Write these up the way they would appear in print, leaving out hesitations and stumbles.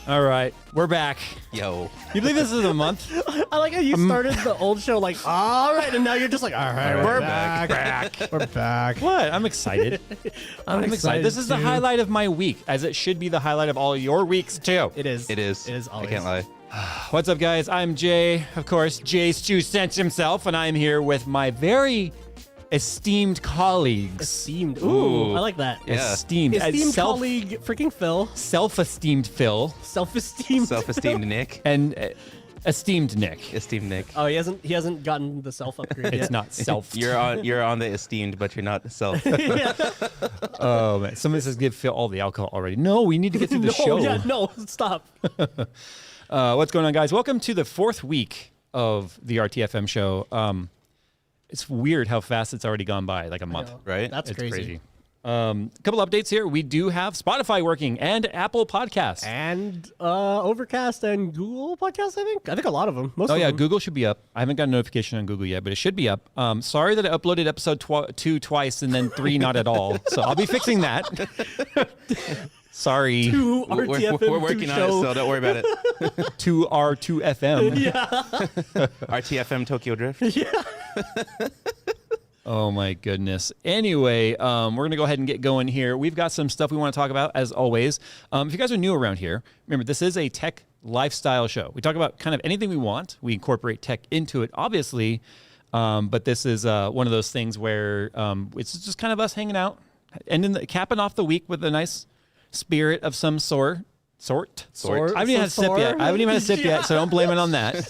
All right, we're back. Yo. You believe this is a month? I like how you started the old show like, all right, and now you're just like, all right, we're back. We're back. What? I'm excited. I'm excited. This is the highlight of my week, as it should be the highlight of all your weeks, too. It is. It is. It is always. I can't lie. What's up, guys? I'm Jay, of course, Jay's 2 cents himself, and I'm here with my very esteemed colleagues. Esteemed. Ooh, I like that. Yeah. Esteemed. Esteemed colleague, freaking Phil. Self-esteemed Phil. Self-esteemed. Self-esteemed Nick. And esteemed Nick. Esteemed Nick. Oh, he hasn't gotten the self upgrade yet. It's not self. You're on the esteemed, but you're not self. Oh, man. Somebody says give Phil all the alcohol already. No, we need to get through the show. No, stop. What's going on, guys? Welcome to the 4th week of the RTFM show. It's weird how fast it's already gone by, like a month. Right? That's It's crazy. A couple updates here. We do have Spotify working and Apple Podcasts. And Overcast and Google Podcasts, I think a lot of them. Most of them. Google should be up. I haven't got a notification on Google yet, but it should be up. Sorry that I uploaded episode 2 twice and then 3 not at all. So I'll be fixing that. Sorry. 2 RTFM We're working on it, so don't worry about it. 2R2FM. Yeah. RTFM Tokyo Drift. Yeah. Oh my goodness. Anyway, we're going to go ahead and get going here. We've got some stuff we want to talk about, as always. If you guys are new around here, remember, this is a tech lifestyle show. We talk about kind of anything we want. We incorporate tech into it, obviously. But this is one of those things where it's just kind of us hanging out, capping off the week with a nice spirit of some sort. I haven't even had a sip yet. I haven't even had a sip yet, so don't blame it on that.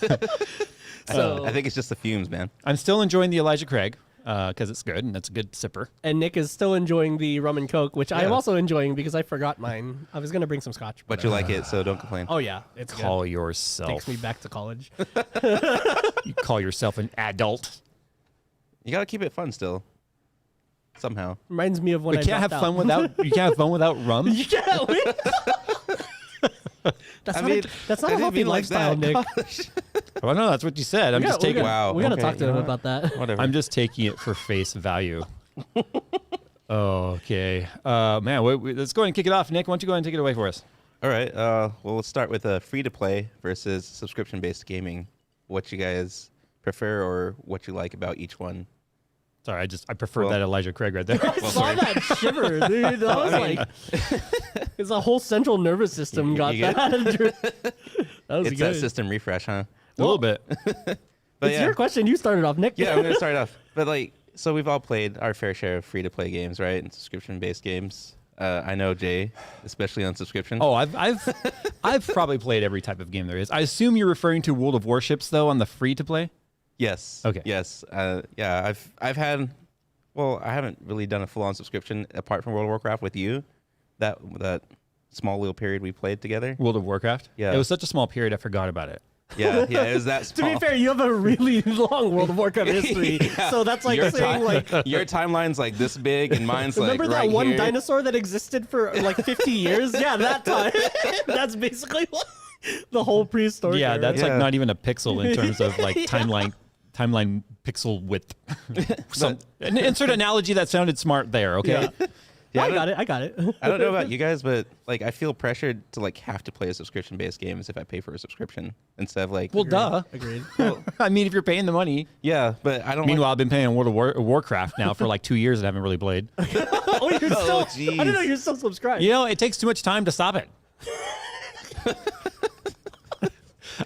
So I think it's just the fumes, man. I'm still enjoying the Elijah Craig because it's good and that's a good sipper. And Nick is still enjoying the rum and coke, which I am also enjoying because I forgot mine. I was gonna bring some scotch, But you like it, so don't complain. oh yeah, it's Call good. yourself. Takes me back to college. You call yourself an adult. You gotta keep it fun still. Somehow. Reminds me of when You can't have fun without rum. You can't. That's not a healthy lifestyle, Nick. Well, no, that's what you said. I'm just taking. Wow. We gotta Okay, talk to you him know about that. Whatever. I'm just taking it for face value. Okay, man. Let's go ahead and kick it off, Nick. Why don't you go ahead and take it away for us? All right. Well, let's start with free-to-play versus subscription-based gaming. What you guys prefer or what you like about each one? Sorry, I prefer that Elijah Craig right there. I saw that shiver, dude. That was like, it's a whole central nervous system got you that. That was It's good. that system refresh, huh? A little bit. But It's your question. You started off, Nick. Yeah, I'm gonna start off. But so we've all played our fair share of free-to-play games, right? And subscription-based games. I know Jay, especially on subscription. Oh, I've probably played every type of game there is. I assume you're referring to World of Warships though on the free to play. Yes. Okay. Yes. Yeah. I've had. Well, I haven't really done a full-on subscription apart from World of Warcraft with you. That small little period we played together. World of Warcraft. Yeah. It was such a small period, I forgot about it. Yeah. It was that To small. be fair, you have a really long World of Warcraft history, so that's like saying like. Your timeline's like this big, and mine's Remember like that right one here. dinosaur that existed for like 50 years? Yeah, that time. That's basically the whole prehistoric. Yeah, era. that's Yeah. like not even a pixel in terms of like timeline pixel width. Insert analogy that sounded smart there. Okay. Yeah. Yeah, I got it. I don't know about you guys, but I feel pressured to have to play subscription-based games if I pay for a subscription instead of Well, duh. Agreed. I mean, if you're paying the money. Yeah, but I don't. Meanwhile, I've been playing World of Warcraft now for like 2 years and haven't really played. Oh, you're still. I jeez. didn't know you're still subscribed. You know, it takes too much time to stop it.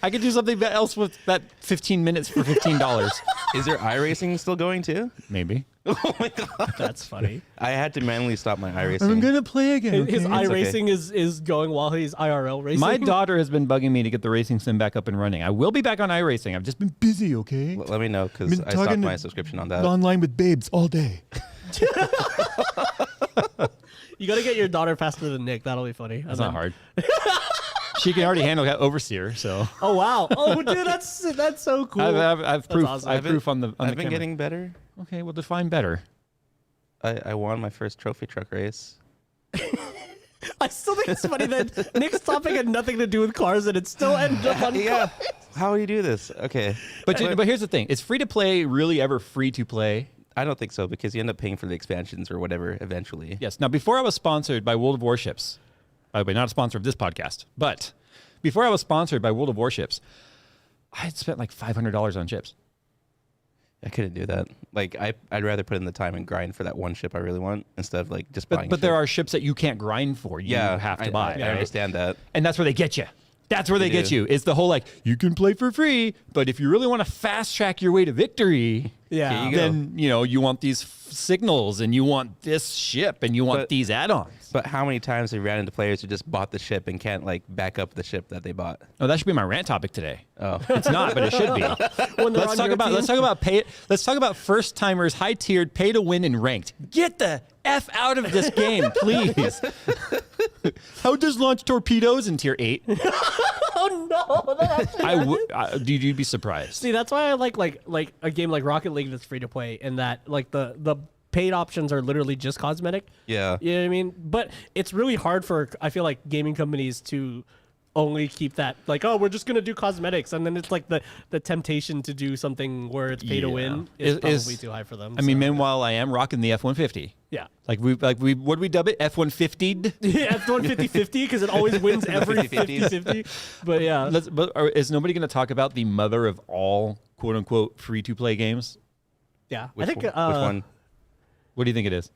I could do something else with that 15 minutes for $15. Is there iRacing still going too? Maybe. Oh my god, That's funny. I had to manually stop my iRacing. gonna play again. His okay. iRacing is going while he's IRL racing. My daughter has been bugging me to get the racing sim back up and running. I will be back on iRacing. I've just been busy, okay? Let me know because Been I stopped talking my to- subscription on that. Online with babes all day. You got to get your daughter faster than Nick. That'll be funny. That's not hard. She can already handle Overseer, so Oh wow! Oh dude, that's so cool. I've proof. awesome. I have proof on the I've been camera. getting better. Okay, well, define better. I won my first trophy truck race. I still think it's funny that Nick's topic had nothing to do with cars, and it still ended up on Yeah. cars. How do you do this? Okay. But here's the thing: is free to play really ever free to play? I don't think so because you end up paying for the expansions or whatever eventually. Yes. Now, before I was sponsored by World of Warships, By the way, not a sponsor of this podcast. But before I was sponsored by World of Warships, I had spent like $500 on ships. I couldn't do that. Like I'd rather put in the time and grind for that one ship I really want instead of like just buying. But there are ships that you can't grind for. You have to buy. I understand that. And that's where they get you. That's where they get you. It's the whole like, you can play for free, but if you really want to fast track your way to victory, then you want these signals and you want this ship and you want these add-ons. But how many times have we ran into players who just bought the ship and can't like back up the ship that they bought? Oh, that should be my rant topic today. Oh, it's not, but it should be. Let's talk about first timers, high tiered, pay to win, and ranked. Get the F out of this game, please. How does launch torpedoes in tier 8? Oh no! That You'd be surprised. See, that's why I like a game like Rocket League that's free to play, and that like the paid options are literally just cosmetic. Yeah. You know what I mean? But it's really hard for, I feel like, gaming companies to only keep that, like, oh, we're just going to do cosmetics. And then it's like the temptation to do something where it's pay to win is probably too high for them. I mean, meanwhile, I am rocking the F-150. Yeah. Like we what do we dub it? F-150'd? Yeah, F-150-50 because it always wins every 50-50. But yeah. Is nobody going to talk about the mother of all quote-unquote free-to-play games? Yeah. Which I think which one? What do you think it is?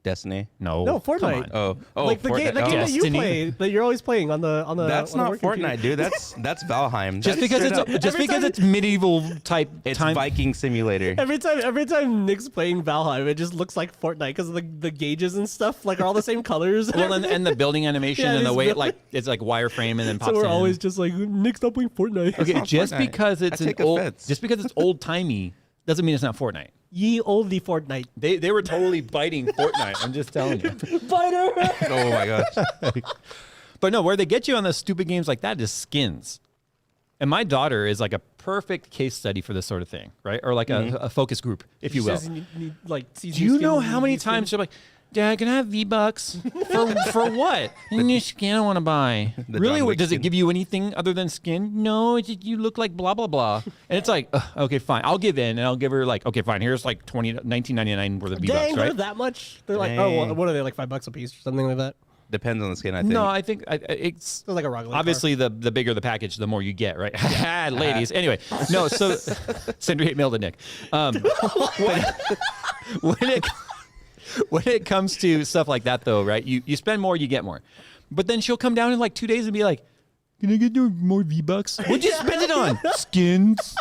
Destiny. No, Fortnite. Oh, like the game that you Destiny. play that you're always playing on the. That's on the not work Fortnite, computer. dude. That's Valheim. Just because it's medieval type it's time. Viking Simulator. Every time Nick's playing Valheim, it just looks like Fortnite because the gauges and stuff like are all the same colors. Well, and the building animation Yeah, and the these way building- it's like wireframe and then pops So we're in. always just like, Nick, stop playing Fortnite. Okay, not just Fortnite. because it's I an take old, offense. just because it's old timey doesn't mean it's not Fortnite. Ye olde Fortnite. They were totally biting Fortnite. I'm just telling you. Fighter! Oh my gosh. But no, where they get you on those stupid games like that is skins. And my daughter is like a perfect case study for this sort of thing, right? Or like a focus group, if you will. Do you know how many times you're like, Dad, can I have V-Bucks? for what? New skin I want to buy. The Really? John Wick Does it skin. give you anything other than skin? No, you look like blah, blah, blah. And it's like, okay, fine. I'll give in and I'll give her like, okay, fine. Here's like $19.99 worth of V-Bucks, Dang, right? they're that much? They're like, Dang. what are they, like $5 a piece or something like that? Depends on the skin, I think. No, I think it's They're like a Rocket League obviously the bigger the package, the more you get, right? Ladies. Anyway, no. So send your hate mail to Nick. When it comes to stuff like that, though, right? You spend more, you get more. But then she'll come down in like 2 days and be like, "Can I get more V-Bucks? What'd you spend it on? Skins."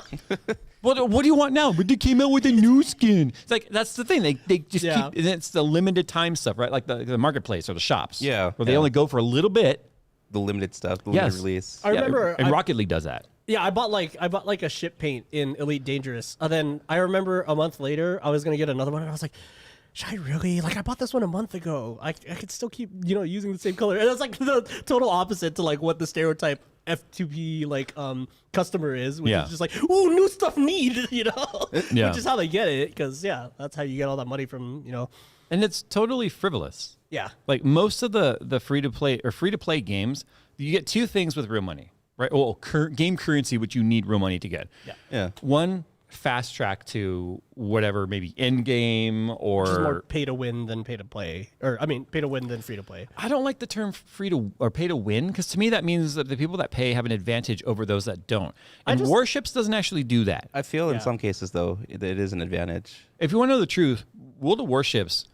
What do you want now? But they came out with a new skin. It's like, that's the thing. They just keep, and it's the limited time stuff, right? Like the marketplace or the shops. Yeah. Where they only go for a little bit. The limited stuff, the limited release. I remember- And Rocket League does that. Yeah, I bought like a ship paint in Elite Dangerous. And then I remember a month later, I was going to get another one. And I was like, should I really? Like, I bought this one a month ago. I could still keep, using the same color. And it's like the total opposite to like what the stereotype F2P like customer is, which is just like, ooh, new stuff need, Yeah. which is how they get it, because that's how you get all that money from, And it's totally frivolous. yeah. Like most of the free to play games, you get two things with real money, right? Well, game currency, which you need real money to get. Yeah. Yeah. One, fast track to whatever, maybe end game or Which is more pay to win than pay to play, or I mean, pay to win than free to play. I don't like the term free to or pay to win, because to me that means that the people that pay have an advantage over those that don't. And Warships doesn't actually do that. I feel in some cases, though, it is an advantage. If you want to know the truth, World of Warships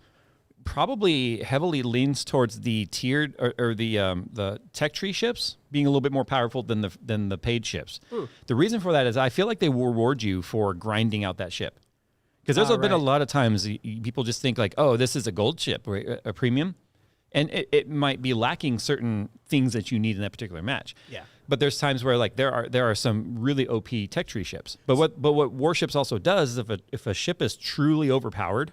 probably heavily leans towards the tiered or the tech tree ships being a little bit more powerful than the paid ships. The reason for that is I feel like they will reward you for grinding out that ship. Because there's been a lot of times people just think like, oh, this is a gold ship, or a premium. And it might be lacking certain things that you need in that particular match. Yeah. But there's times where like there are some really OP tech tree ships. But what Warships also does is if a ship is truly overpowered,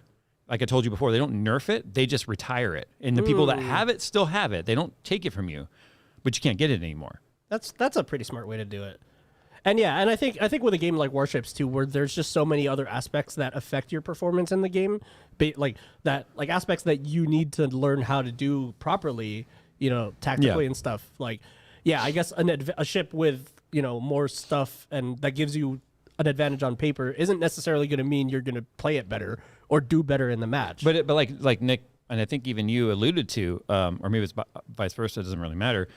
like I told you before, they don't nerf it, they just retire it. And the people that have it still have it. They don't take it from you, but you can't get it anymore. That's a pretty smart way to do it. And I think with a game like Warships too, where there's just so many other aspects that affect your performance in the game, like aspects that you need to learn how to do properly, tactically and stuff. Like, I guess a ship with more stuff and that gives you an advantage on paper isn't necessarily going to mean you're going to play it better or do better in the match. But like Nick and I think even you alluded to, or maybe it's vice versa, it doesn't really matter.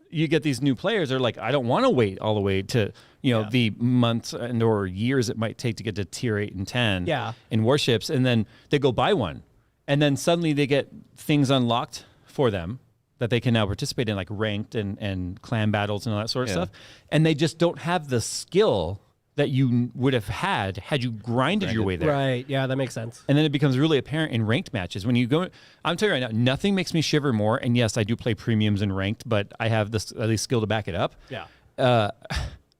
You get these new players, they're like, I don't want to wait all the way to, the months and or years it might take to get to tier 8 and 10 in warships. And then they go buy one. And then suddenly they get things unlocked for them that they can now participate in, like ranked and clan battles and all that sort of stuff. And they just don't have the skill that you would have had you grinded your way there. Right. Yeah, that makes sense. And then it becomes really apparent in ranked matches. When you go, I'm telling you right now, nothing makes me shiver more. And yes, I do play premiums and ranked, but I have this at least skill to back it up. Yeah.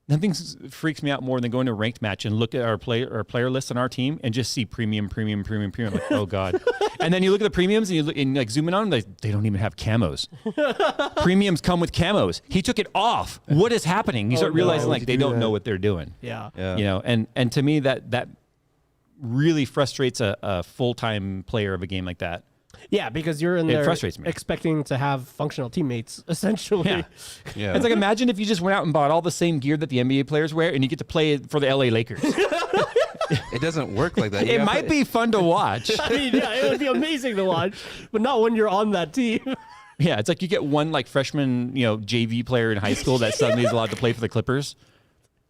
Nothing freaks me out more than going to a ranked match and look at our player list on our team and just see premium. Like, oh God. And then you look at the premiums and you look and like zoom in on them, they don't even have camos. Premiums come with camos. He took it off. What is happening? You start realizing like they don't know what they're doing. Yeah. And to me that really frustrates a full-time player of a game like that. Yeah, because you're in there frustrates me. expecting to have functional teammates, essentially. Yeah. It's like, imagine if you just went out and bought all the same gear that the NBA players wear and you get to play it for the LA Lakers. It doesn't work like that. It might be fun to watch. I mean, yeah, it would be amazing to watch, but not when you're on that team. Yeah, it's like you get one like freshman, JV player in high school that suddenly is allowed to play for the Clippers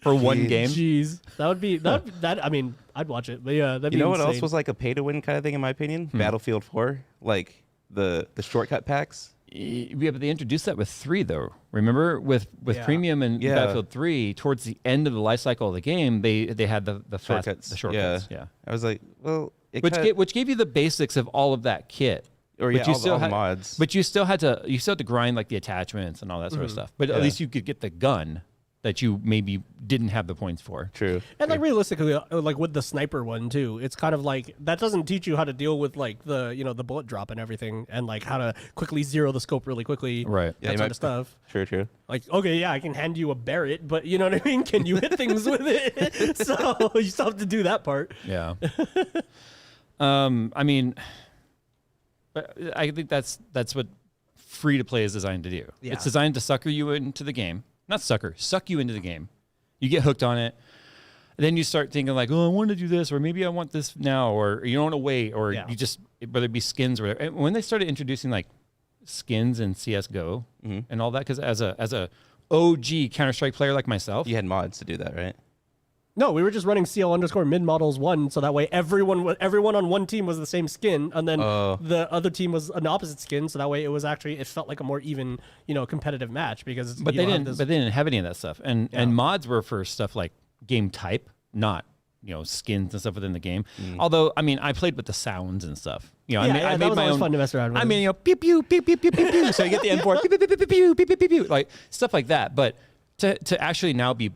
for one game. Jeez, that would be that. I mean, I'd watch it, but yeah, that'd be. You know what insane. else was like a pay to win kind of thing in my opinion? Battlefield 4, like the shortcut packs. Yeah, but they introduced that with 3 though. Remember with Premium and Battlefield 3, towards the end of the life cycle of the game, they had the shortcuts. The shortcuts. Yeah. I was like, well, which gave you the basics of all of that kit. Or but you all still the had mods. But you still had to grind like the attachments and all that sort of stuff. But at least you could get the gun that you maybe didn't have the points for. True. And like realistically, like with the sniper one too, it's kind of like that doesn't teach you how to deal with like the the bullet drop and everything, and like how to quickly zero the scope really quickly. Right. That sort of stuff. True. Like, okay, yeah, I can hand you a Barrett, but you know what I mean? Can you hit things with it? So you still have to do that part. Yeah. I mean, I think that's what free to play is designed to do. Yeah. It's designed to suck you into the game. Not suck you into the game. You get hooked on it. Then you start thinking like, oh, I want to do this, or maybe I want this now, or you don't want to wait, or you just, whether it be skins or whatever. And when they started introducing like skins in CSGO and all that, because as a OG Counter-Strike player like myself, You had mods to do that, right? No, we were just running CL_mid models 1, so that way everyone on one team was the same skin, and then the other team was an opposite skin, so that way it felt like a more even, competitive match because. But they didn't have any of that stuff, and mods were for stuff like game type, not skins and stuff within the game. Although I mean, I played with the sounds and stuff. I made that was my always own. fun to mess around with. I mean, pew pew pew pew pew pew pew. So you get the M4, pew pew pew pew pew pew pew pew, like stuff like that. But to actually now be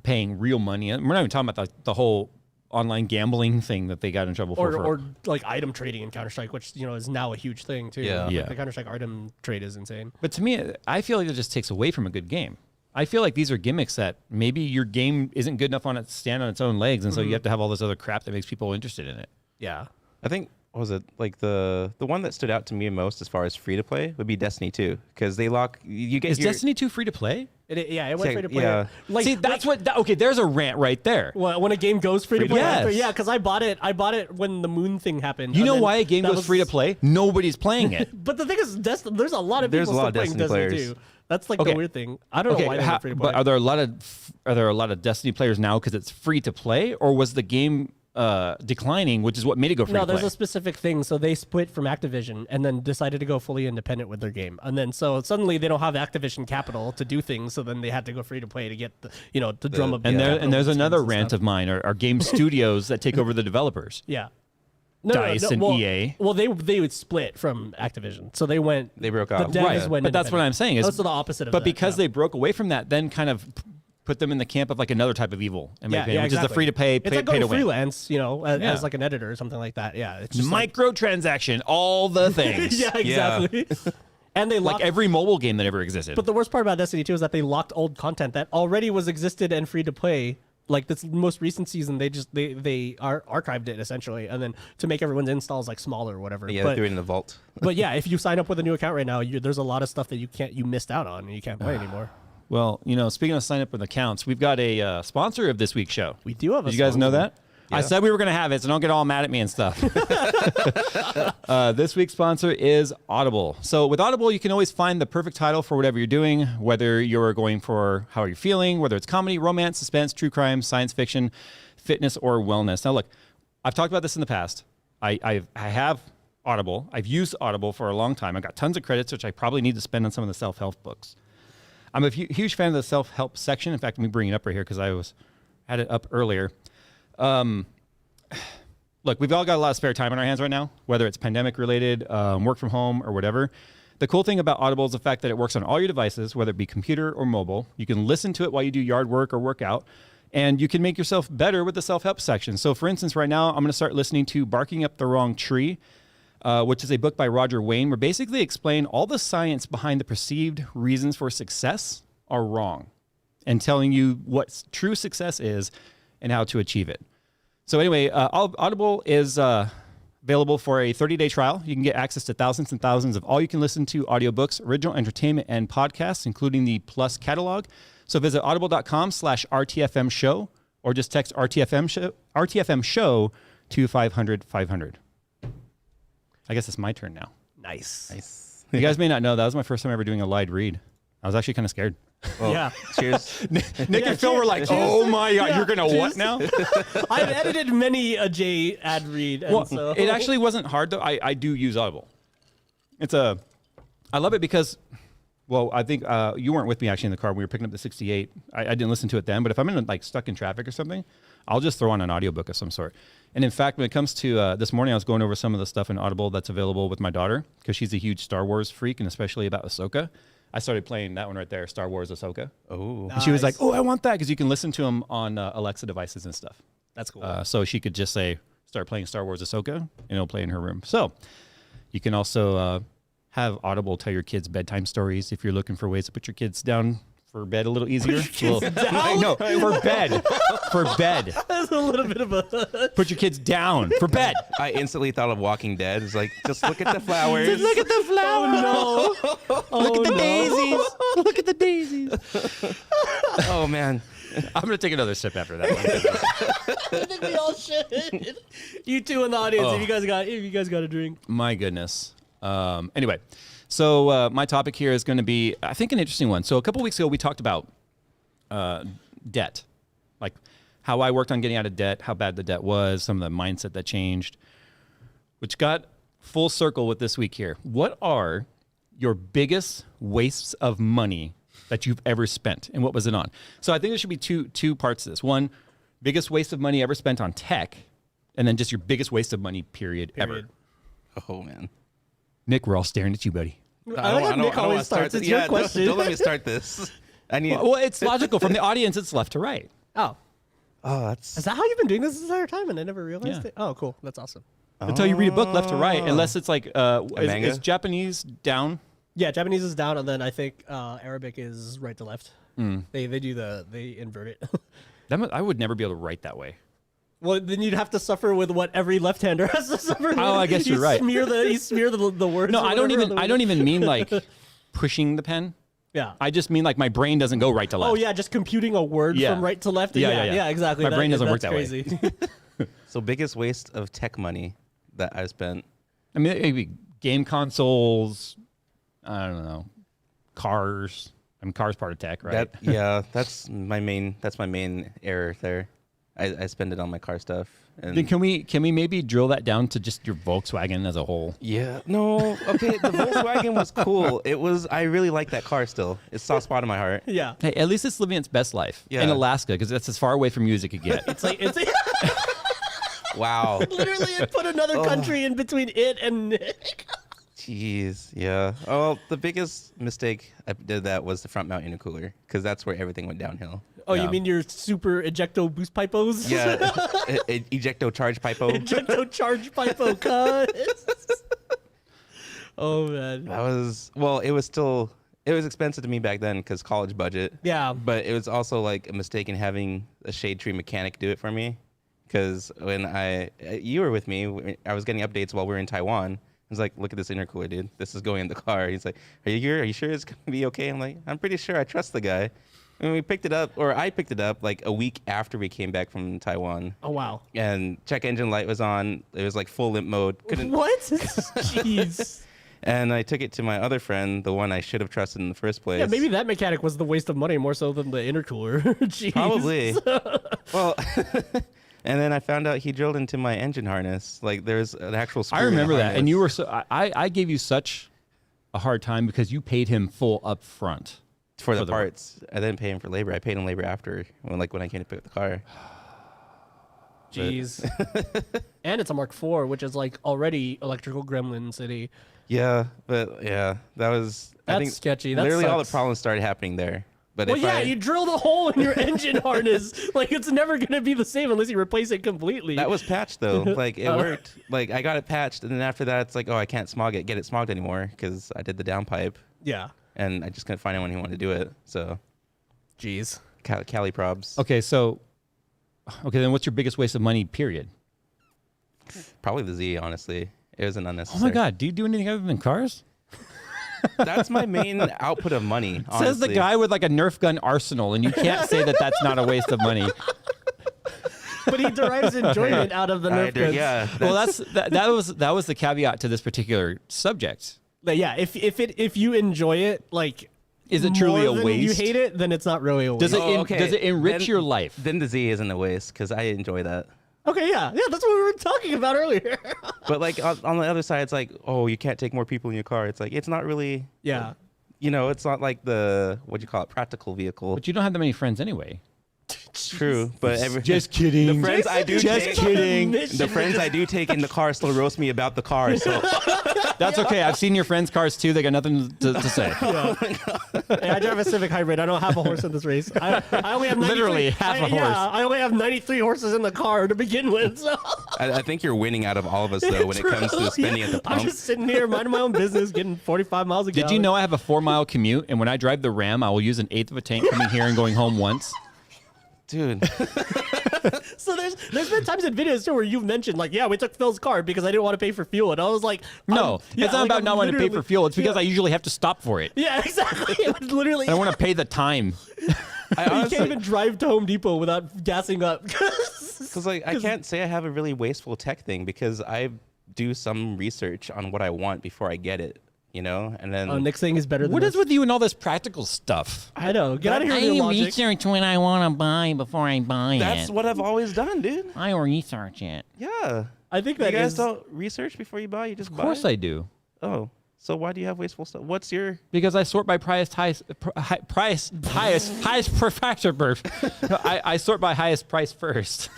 paying real money. We're not even talking about the whole online gambling thing that they got in trouble for. Or like item trading in Counter-Strike, which is now a huge thing too. Yeah. Like the Counter-Strike item trade is insane. But to me, I feel like it just takes away from a good game. I feel like these are gimmicks that maybe your game isn't good enough on it to stand on its own legs, and so you have to have all this other crap that makes people interested in it. Yeah. I think, what was it, like the one that stood out to me most as far as free to play would be Destiny 2, because they lock you get Is Destiny 2 free to play? It went free to play. Yeah. Like, See, that's okay, there's a rant right there. when a game goes free to play. Yes. Yeah, because I bought it when the moon thing happened. You and know then why a game that goes was- free to play? Nobody's playing it. But the thing is, there's a lot of There's people a lot still of playing Destiny Destiny players. 2. That's like the weird thing. I don't know why they went free to play. But are there a lot of Destiny players now because it's free to play, or was the game declining, which is what made it go free to play? No, there's a specific thing. So they split from Activision and then decided to go fully independent with their game. And then so suddenly they don't have Activision capital to do things. So then they had to go free to play to get to drum up. And there's another skins and rant stuff. of mine are game studios that take over the developers. Yeah. DICE and well, EA. Well, they would split from Activision, so they broke the off. devs Right, went but that's what I'm saying is, that's the opposite of but that. because they broke away from that, then kind of put them in the camp of like another type of evil, in my opinion, which is the free to pay, It's like pay going to win. freelance, as like an editor or something like that. Yeah, it's just Microtransaction, all the things. yeah, exactly. And they locked, Like every mobile game that ever existed. but the worst part about Destiny 2 is that they locked old content that already existed and free to play. Like this most recent season, they archived it essentially, and then to make everyone's installs like smaller or whatever. Yeah, but, threw it in the vault. but yeah, if you sign up with a new account right now, there's a lot of stuff that you missed out on and you can't play anymore. Well, speaking of sign up with accounts, we've got a sponsor of this week's show. We do have. Did you guys know that? I said we were going to have it, so don't get all mad at me and stuff. This week's sponsor is Audible. So with Audible, you can always find the perfect title for whatever you're doing, whether you're going for how you're feeling, whether it's comedy, romance, suspense, true crime, science fiction, fitness, or wellness. Now, look, I've talked about this in the past. I have Audible. I've used Audible for a long time. I've got tons of credits, which I probably need to spend on some of the self-help books. I'm a huge fan of the self-help section. In fact, let me bring it up right here because had it up earlier. Look, we've all got a lot of spare time on our hands right now, whether it's pandemic related, work from home, or whatever. The cool thing about Audible is the fact that it works on all your devices, whether it be computer or mobile. You can listen to it while you do yard work or work out, and you can make yourself better with the self-help section. So for instance, right now, I'm going to start listening to Barking Up the Wrong Tree, which is a book by Roger Wayne, where basically explain all the science behind the perceived reasons for success are wrong and telling you what true success is and how to achieve it. So anyway, Audible is available for a 30-day trial. You can get access to thousands and thousands of all-you-can-listen-to audiobooks, original entertainment, and podcasts, including the Plus catalog. So visit audible.com/RTFM show or just text RTFM show to 500-500. I guess it's my turn now. Nice. You guys may not know, that was my first time ever doing a live read. I was actually kind of scared. Well, Yeah. Cheers. Nick and Phil were like, oh my God, you're going to what now? I've edited many a J ad read. And Well, so. it actually wasn't hard though. I do use Audible. I love it because, well, I think you weren't with me actually in the car when we were picking up the 68. I didn't listen to it then, but if I'm in like stuck in traffic or something, I'll just throw on an audiobook of some sort. And in fact, when it comes to this morning, I was going over some of the stuff in Audible that's available with my daughter because she's a huge Star Wars freak, and especially about Ahsoka. I started playing that one right there, Star Wars Ahsoka. Oh. And she was like, oh, I want that, because you can listen to them on Alexa devices and stuff. That's cool. So she could just say, start playing Star Wars Ahsoka, and it'll play in her room. So you can also have Audible tell your kids bedtime stories if you're looking for ways to put your kids down for bed a little easier. No, for bed. For bed. That's a little bit of a... Put your kids down for bed. I instantly thought of Walking Dead. It's like, just look at the flowers. Just look at the flowers. Oh, no. Look at the daisies. Look at the daisies. Oh, man. I'm going to take another sip after that one. I think we all should. You two in the audience, if you guys got a drink. My goodness. Anyway, so my topic here is going to be, I think, an interesting one. So a couple weeks ago, we talked about debt, like how I worked on getting out of debt, how bad the debt was, some of the mindset that changed, which got full circle with this week here. What are your biggest wastes of money that you've ever spent, and what was it on? So I think there should be two parts to this. One, biggest waste of money ever spent on tech, and then just your biggest waste of money, period. Ever. Oh, man. Nick, we're all staring at you, buddy. I like how Nick always starts. It's your question. Don't let me start this. I need. Well, it's logical. From the audience, it's left to right. Oh. Oh, that's. Is that how you've been doing this entire time and I never realized Yeah. it? Oh, cool. That's awesome. Until you read a book left to right, unless it's like, manga? is Japanese down? Yeah, Japanese is down, and then I think Arabic is right to left. They invert it. I would never be able to write that way. Well, then you'd have to suffer with what every left-hander has to suffer with. Oh, I guess you're right. You smear the words. No, or I don't whatever on even. the I don't even mean like pushing the pen. Yeah. I just mean like my brain doesn't go right to left. Oh yeah, just computing a word Yeah. from right to left. Yeah. Exactly. My brain doesn't work that's that way. crazy. So, biggest waste of tech money that I spent. I mean, maybe game consoles. I don't know, cars. I mean, cars part of tech, right? That's my main error there. I spend it on my car stuff. And Then can we maybe drill that down to just your Volkswagen as a whole? yeah, no, okay. The Volkswagen was cool. I really like that car still. It's a soft spot in my heart. Yeah. Hey, at least it's living its best life Yeah. in Alaska, because that's as far away from you as it could get. It's like Wow. literally it put another country in between it and Nick. Jeez, yeah. Oh, the biggest mistake I did that was the front mount intercooler, because that's where everything went downhill. Oh, Yeah. you mean your super ejecto boost pipos? Yeah, ejecto charge pipo. Ejecto charge pipo, cuz. Oh man. That was it was expensive to me back then because college budget. Yeah. But it was also like a mistake in having a shade tree mechanic do it for me, because when you were with me, I was getting updates while we were in Taiwan. I was like, look at this intercooler, dude. This is going in the car. He's like, are you sure it's going to be okay? I'm like, I'm pretty sure. I trust the guy. And we picked it up, or I picked it up like a week after we came back from Taiwan. Oh wow. And check engine light was on. It was like full limp mode. What? Jeez. And I took it to my other friend, the one I should have trusted in the first place. Yeah, maybe that mechanic was the waste of money more so than the intercooler. Jeez. Probably. Well, and then I found out he drilled into my engine harness. Like there's an actual screw. I remember in the that, harness. and you were so. I gave you such a hard time because you paid him full up front for the the- parts. I didn't pay him for labor. I paid him labor after when I came to pick up the car. Jeez. And it's a Mark IV, which is like already electrical gremlin city. Yeah, but yeah, that was. I That's think sketchy. That literally all the sucks. problems started happening there. But Well, if yeah, I, you drilled a hole in your engine harness. Like, it's never going to be the same unless you replace it completely. that was patched though. Like it worked. Like I got it patched, and then after that, it's like, oh, I can't get it smogged anymore because I did the downpipe, Yeah. and I just couldn't find anyone who wanted to do it. So Jeez. Cali probs. Okay, then what's your biggest waste of money? Period. Probably the Z. Honestly, it was an Oh unnecessary. my God, do you do anything other than cars? That's my main output of money. Honestly. Says the guy with like a Nerf gun arsenal, and you can't say that that's not a waste of money. But he derives enjoyment out of the Nerf guns. Yeah. Well, that was the caveat to this particular subject. But yeah, if you enjoy it, like, Is it truly more a than waste? you hate it, then it's not really a waste. Does it Oh, okay. does it enrich Then- your life? Then the Z isn't a waste because I enjoy that. Okay, yeah, that's what we were talking about earlier. But like on the other side, it's like, oh, you can't take more people in your car. It's like it's not really. Yeah. You know, it's not like the what do you call it, practical vehicle. But you don't have that many friends anyway. True, but Just kidding. The friends I do Just take, kidding. The friends I do take in the car still roast me about the car. So That's okay. I've seen your friends' cars too. They got nothing to say. Hey, I drive a Civic Hybrid. I don't have a horse in this race. I only have 93, Literally half a horse. Yeah, I only have 93 horses in the car to begin with. So. I think you're winning out of all of us though when it comes to spending at the I'm pump. just sitting here minding my own business, getting 45 miles a gallon. Did you know I have a 4-mile commute, and when I drive the Ram, I will use an eighth of a tank coming here and going home once? Dude, So there's been times in videos too where you've mentioned like, yeah, we took Phil's car because I didn't want to pay for fuel, and I was like, No, yeah, it's not like, about I'm not wanting to pay for literally- fuel. It's because yeah. I usually have to stop for it. Yeah, exactly. It was literally. I don't want to pay the time. I You honestly, can't even drive to Home Depot without gassing up. because like I can't say I have a really wasteful tech thing because I do some research on what I want before I get it, you know, and then Nick's thing is better than What is this. with you and all this practical stuff? I know. Get out of here with your logic. research what I want to buy before I buy that's it. what I've always done, dude. I research it. Yeah. I think You that guys is. don't research before you buy, you just Of buy. course I do. Oh, so why do you have wasteful stuff? What's your? Because I sort by highest professor birth. No, I sort by highest price first.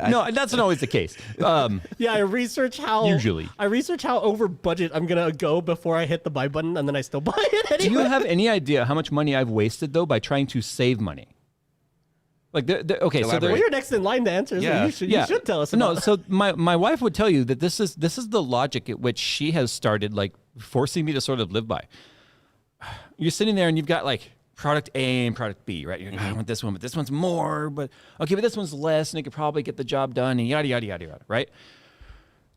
No, that's not always the case. Yeah, I research how. Usually. I research how over budget I'm gonna go before I hit the buy button, and then I still buy it Do anyway. you have any idea how much money I've wasted though by trying to save money? Like, okay, so Elaborate. Well, there, you're next in line to answer, so Yeah. you should tell us about No, it. so my wife would tell you that this is the logic at which she has started like forcing me to sort of live by. You're sitting there and you've got like product A and product B, right? You're like, I want this one, but this one's more, but okay, but this one's less, and it could probably get the job done, and yada yada yada yada, right?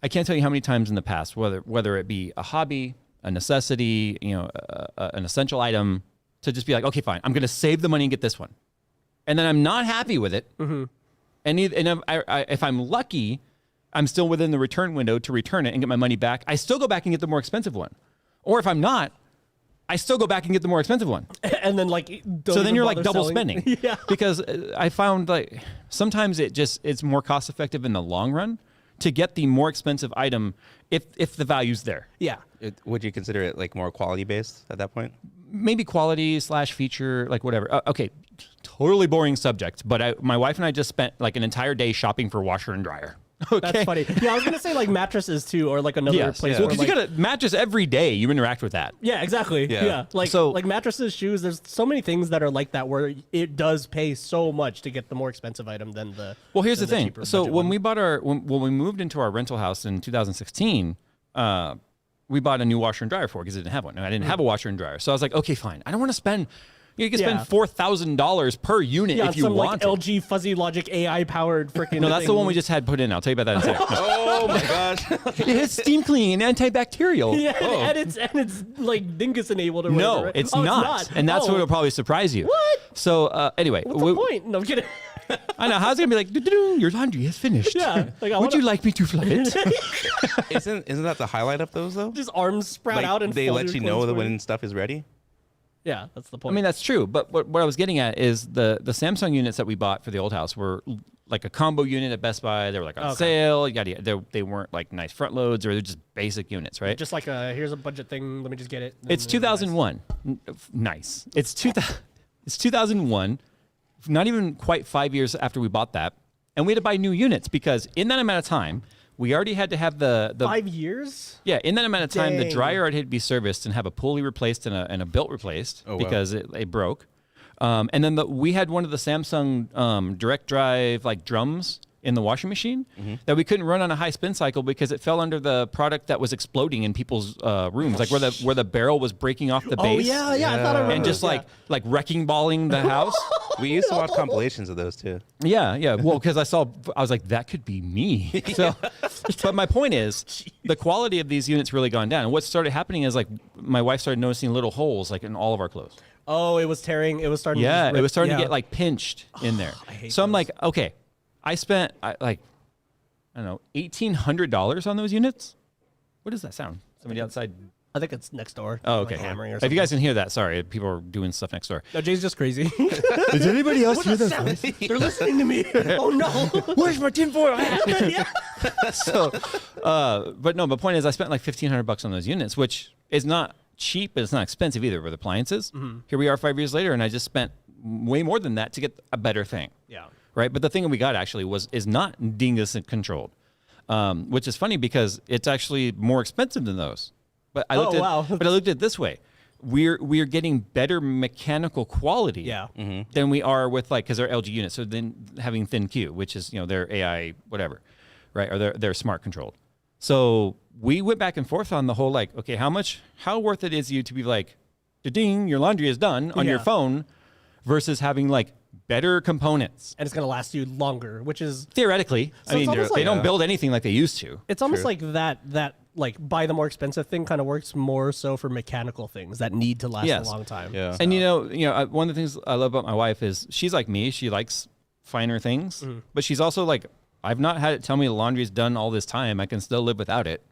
I can't tell you how many times in the past, whether it be a hobby, a necessity, an essential item, to just be like, okay, fine, I'm going to save the money and get this one, and then I'm not happy with it, and if I'm lucky, I'm still within the return window to return it and get my money back. I still go back and get the more expensive one, or if I'm not, I still go back and get the more expensive one. And then like, don't So then even you're like bother double selling. spending. Yeah. Because I found like sometimes it's more cost effective in the long run to get the more expensive item if the value's there. Yeah. Would you consider it like more quality based at that point? Maybe quality / feature, like whatever. Okay, totally boring subject, but my wife and I just spent like an entire day shopping for washer and dryer. Okay. That's funny. Yeah, I was gonna say like mattresses too, or like another Yes, place. well, where, because like, you got a mattress every day. You interact with that. Yeah, exactly. Yeah. Yeah. Like So- like mattresses, shoes. There's so many things that are like that where it does pay so much to get the more expensive item than the. Well, here's the than thing. cheaper So budget when one. we bought when we moved into our rental house in 2016, we bought a new washer and dryer for it because it didn't have one. And I didn't have a washer and dryer. So I was like, okay, fine. I don't want to spend You can spend $4,000 per unit if you some want. like LG Fuzzy Logic AI powered freaking. No, that's the one we just had put in. I'll tell you about that in a second. Oh my gosh. It has steam cleaning and antibacterial. Yeah, and it's like dingus enabled or whatever. No, right? it's Oh, not. And that's what will probably surprise you. What? So anyway, What's the point? No, I'm kidding. I know. How's it going to be like, "Doo-doo-doo, your laundry is finished. Yeah, like, I Would wanna- you like me to flood it? Isn't that the highlight of those though? Just arms sprout Like, out and they fold let your you clothes know that for you. when stuff is ready. Yeah, that's the I point. mean, that's true. But what I was getting at is the Samsung units that we bought for the old house were like a combo unit at Best Buy. They were like on sale. They weren't like nice front loads, or they're just basic units, right? just like here's a budget thing. Let me just get it. It's 2001. Nice. It's 2001. Not even quite 5 years after we bought that, and we had to buy new units because in that amount of time, we already had to have the 5 years. Yeah, in that amount of time, the Dang. dryer had to be serviced and have a pulley replaced and a belt replaced wow. because it broke. And then we had one of the Samsung direct drive like drums in the washing machine that we couldn't run on a high spin cycle because it fell under the product that was exploding in people's rooms, like where the barrel was breaking off the Oh base. yeah. I thought I remember. And just yeah. like wrecking balling the house. We used to watch compilations of those too. Yeah. Well, because I was like, that could be me. So, but my point is, the quality of these units really gone down. And what started happening is like my wife started noticing little holes like in all of our clothes. Oh, it was tearing. It was starting. to Yeah, just it rip. was starting to Yeah. get like pinched in there. hate So I'm those. like, okay, I spent like I don't know $1,800 on those units. What does that sound? Somebody outside. I think it's next door. Oh, like okay. hammering or If something. you guys can hear that, sorry, people are doing stuff next door. No, Jay's just crazy. Does anybody else hear Sound? They're listening to me. Oh no. Where's my tinfoil hat? Yeah. So, but no, the point is, I spent like $1,500 on those units, which is not cheap, but it's not expensive either with appliances. Here we are 5 years later, and I just spent way more than that to get a better thing. Yeah. Right. But the thing that we got actually is not dingus controlled, which is funny because it's actually more expensive than those. But I looked but I looked at it this way. We're getting better mechanical quality Yeah. than we are with like, because they're LG units. So then having thin Q, which is, their AI, whatever, right? Or they're smart controlled. So we went back and forth on the whole, like, okay, how worth it is you to be like, ding, your laundry is done on your Yeah. phone versus having like better components. And it's gonna last you longer, which is Theoretically, So I mean, it's almost they like- don't build anything like they used to. it's almost like that like buy the more expensive thing kind of works more so for mechanical things that need to last Yes. a long time. Yeah. And one of the things I love about my wife is she's like me. She likes finer things, but she's also like, I've not had it tell me the laundry's done all this time. I can still live without it.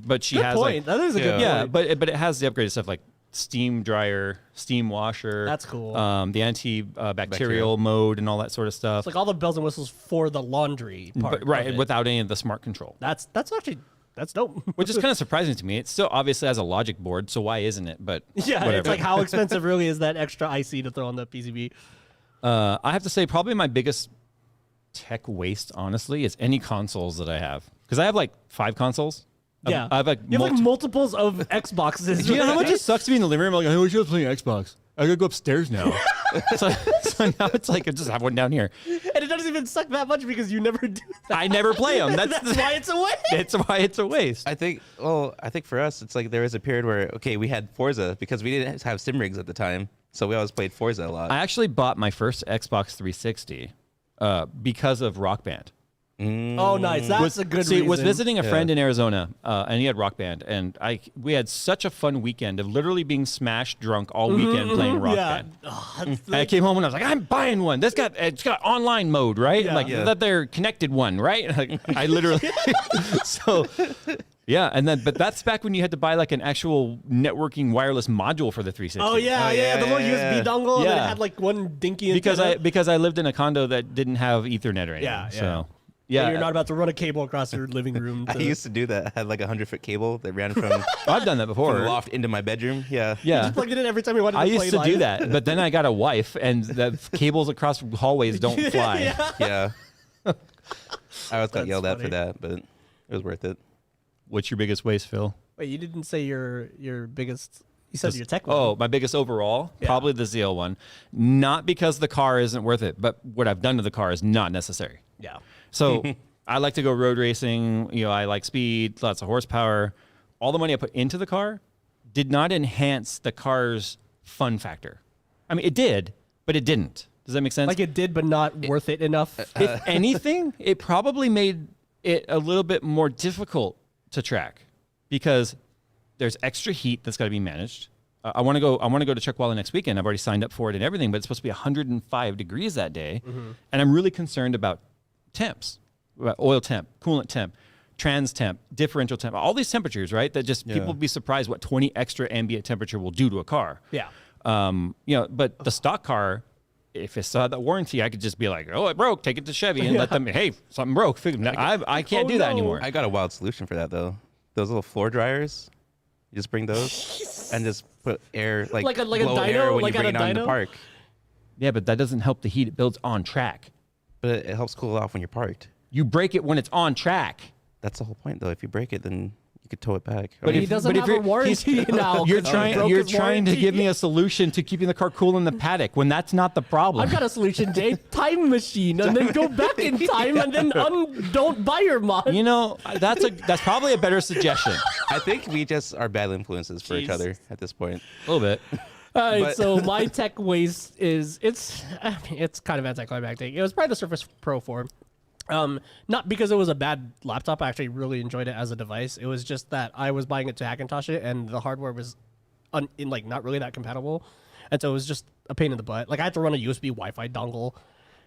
But she Good has point. That is a good yeah, point. but it has the upgraded stuff like steam dryer, steam washer. That's cool. The antibacterial mode and all that sort of stuff. It's like all the bells and whistles for the laundry part. But, right, of it. without any of the smart control. That's actually that's dope. Which is kind of surprising to me. It still obviously has a logic board, so why isn't it? But yeah, whatever. it's like how expensive really is that extra IC to throw on the PCB? I have to say, probably my biggest tech waste, honestly, is any consoles that I have. Because I have like 5 consoles. Yeah, I have like, you have like multiples of Xboxes. Do you know how much right? it sucks to be in the living room? Like, I wish I was playing Xbox. I gotta go upstairs now. so now it's like I just have one down here. And it doesn't even suck that much because you never do that. I never play them. That's why it's a waste. That's why it's a waste. I think for us, it's like there was a period where, okay, we had Forza because we didn't have sim rigs at the time. So we always played Forza a lot. I actually bought my first Xbox 360 because of Rock Band. Oh, nice. That's a good reason. Was visiting a friend in Arizona, and he had Rock Band, and we had such a fun weekend of literally being smashed drunk all weekend playing Rock Band. And I came home and I was like, I'm buying one. It's got online mode, right? Yeah. Like that they're connected one, right? Like, I literally so yeah, and then but that's back when you had to buy like an actual networking wireless module for the 360. Oh yeah, the little USB dongle. And then it had like one dinky antenna. because I lived in a condo that didn't have Ethernet or anything. Yeah, So Yeah, yeah, you're not about to run a cable across your living room. I used to do that. I had like a 100-foot cable that ran from I've done that before. the loft into my bedroom. Yeah. Yeah. just plugged it in every time you wanted to I play used to do live. that, but then I got a wife, and the cables across hallways don't fly. Yeah. I always got That's yelled at for funny. that, but it was worth it. What's your biggest waste, Phil? Wait, you didn't say your biggest. You said your tech one. Oh, my biggest overall, probably the ZL one. Not because the car isn't worth it, but what I've done to the car is not necessary. Yeah. So I like to go road racing. I like speed, lots of horsepower. All the money I put into the car did not enhance the car's fun factor. I mean, it did, but it didn't. Does that make sense? Like it did, but not worth it enough. If anything, it probably made it a little bit more difficult to track because there's extra heat that's got to be managed. I want to go to Chuckwalla next weekend. I've already signed up for it and everything, but it's supposed to be 105 degrees that day, and I'm really concerned about temps, about oil temp, coolant temp, trans temp, differential temp, all these temperatures, right? That just people will be surprised what 20 extra ambient temperature will do to a car. Yeah. But the stock car, if it still had that warranty, I could just be like, oh, it broke, take it to Chevy and let them, hey, something broke. I can't do that anymore. I got a wild solution for that though. Those little floor dryers, you just bring those and just put air, like a blow dyno, air when like you at bring a it out in the dyno? park. Yeah, but that doesn't help the heat it builds on track. But it helps cool it off when you're parked. You break it when it's on track. That's the whole point though. If you break it, then you could tow it back. But he doesn't have a warranty now. You're 'cause he broke trying his to warranty. give me a solution to keeping the car cool in the paddock when that's not the problem. I've got a solution, Jay. Time machine, and then go back in time, and then don't buy your mod. You know, that's probably a better suggestion. I think we just are bad influences for each other at this point. A little bit. All right, But- so my tech waste it's kind of anticlimactic. It was probably the Surface Pro 4. Not because it was a bad laptop. I actually really enjoyed it as a device. It was just that I was buying it to Hackintosh it, and the hardware was not really that compatible, and so it was just a pain in the butt. Like I had to run a USB Wi-Fi dongle,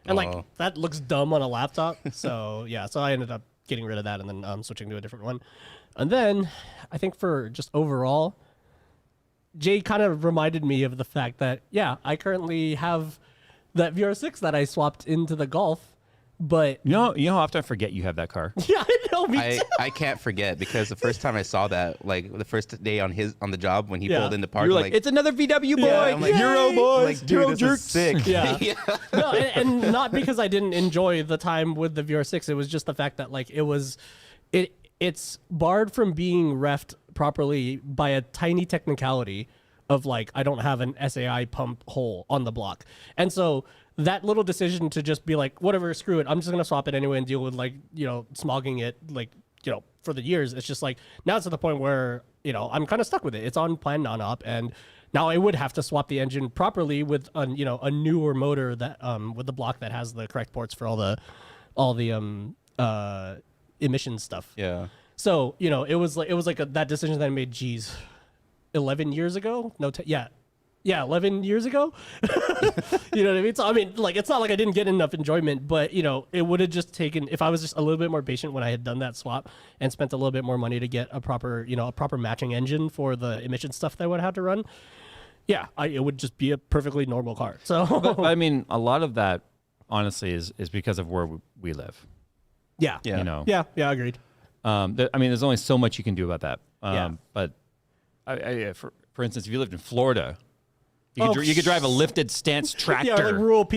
and like that looks dumb on a laptop. So yeah, so I ended up getting rid of that and then switching to a different one. And then I think for just overall, Jay kind of reminded me of the fact that I currently have that VR6 that I swapped into the Golf. But You know how often I forget you have that car. yeah, I know. Me too. I can't forget because the first time I saw that, like the first day on the job when he Yeah. pulled into park, You're I'm like, it's another VW boy, Yeah, I'm like, Euro yay! boys, Like, dude, Euro this is jerks. sick. Yeah. No, and not because I didn't enjoy the time with the VR6. It was just the fact that like it's barred from being reffed properly by a tiny technicality of like I don't have an SAI pump hole on the block, and so that little decision to just be like whatever, screw it, I'm just gonna swap it anyway and deal with like smogging it for the years. It's just like now it's at the point where I'm kind of stuck with it. It's on plan non-op, and now I would have to swap the engine properly with a newer motor that with the block that has the correct ports for all the emission stuff. Yeah. So it was like that decision that I made. 11 years ago? 11 years ago. You know what I mean? So I mean, like, it's not like I didn't get enough enjoyment, but it would have just taken, if I was just a little bit more patient when I had done that swap and spent a little bit more money to get a proper matching engine for the emission stuff that I would have to run. Yeah, it would just be a perfectly normal car. So But I mean, a lot of that, honestly, is because of where we live. yeah, You know. yeah, agreed. I mean, there's only so much you can do about that. Yeah. But for instance, if you lived in Florida, you Oh, could drive a lifted stance tractor. Yeah, or like rural PA.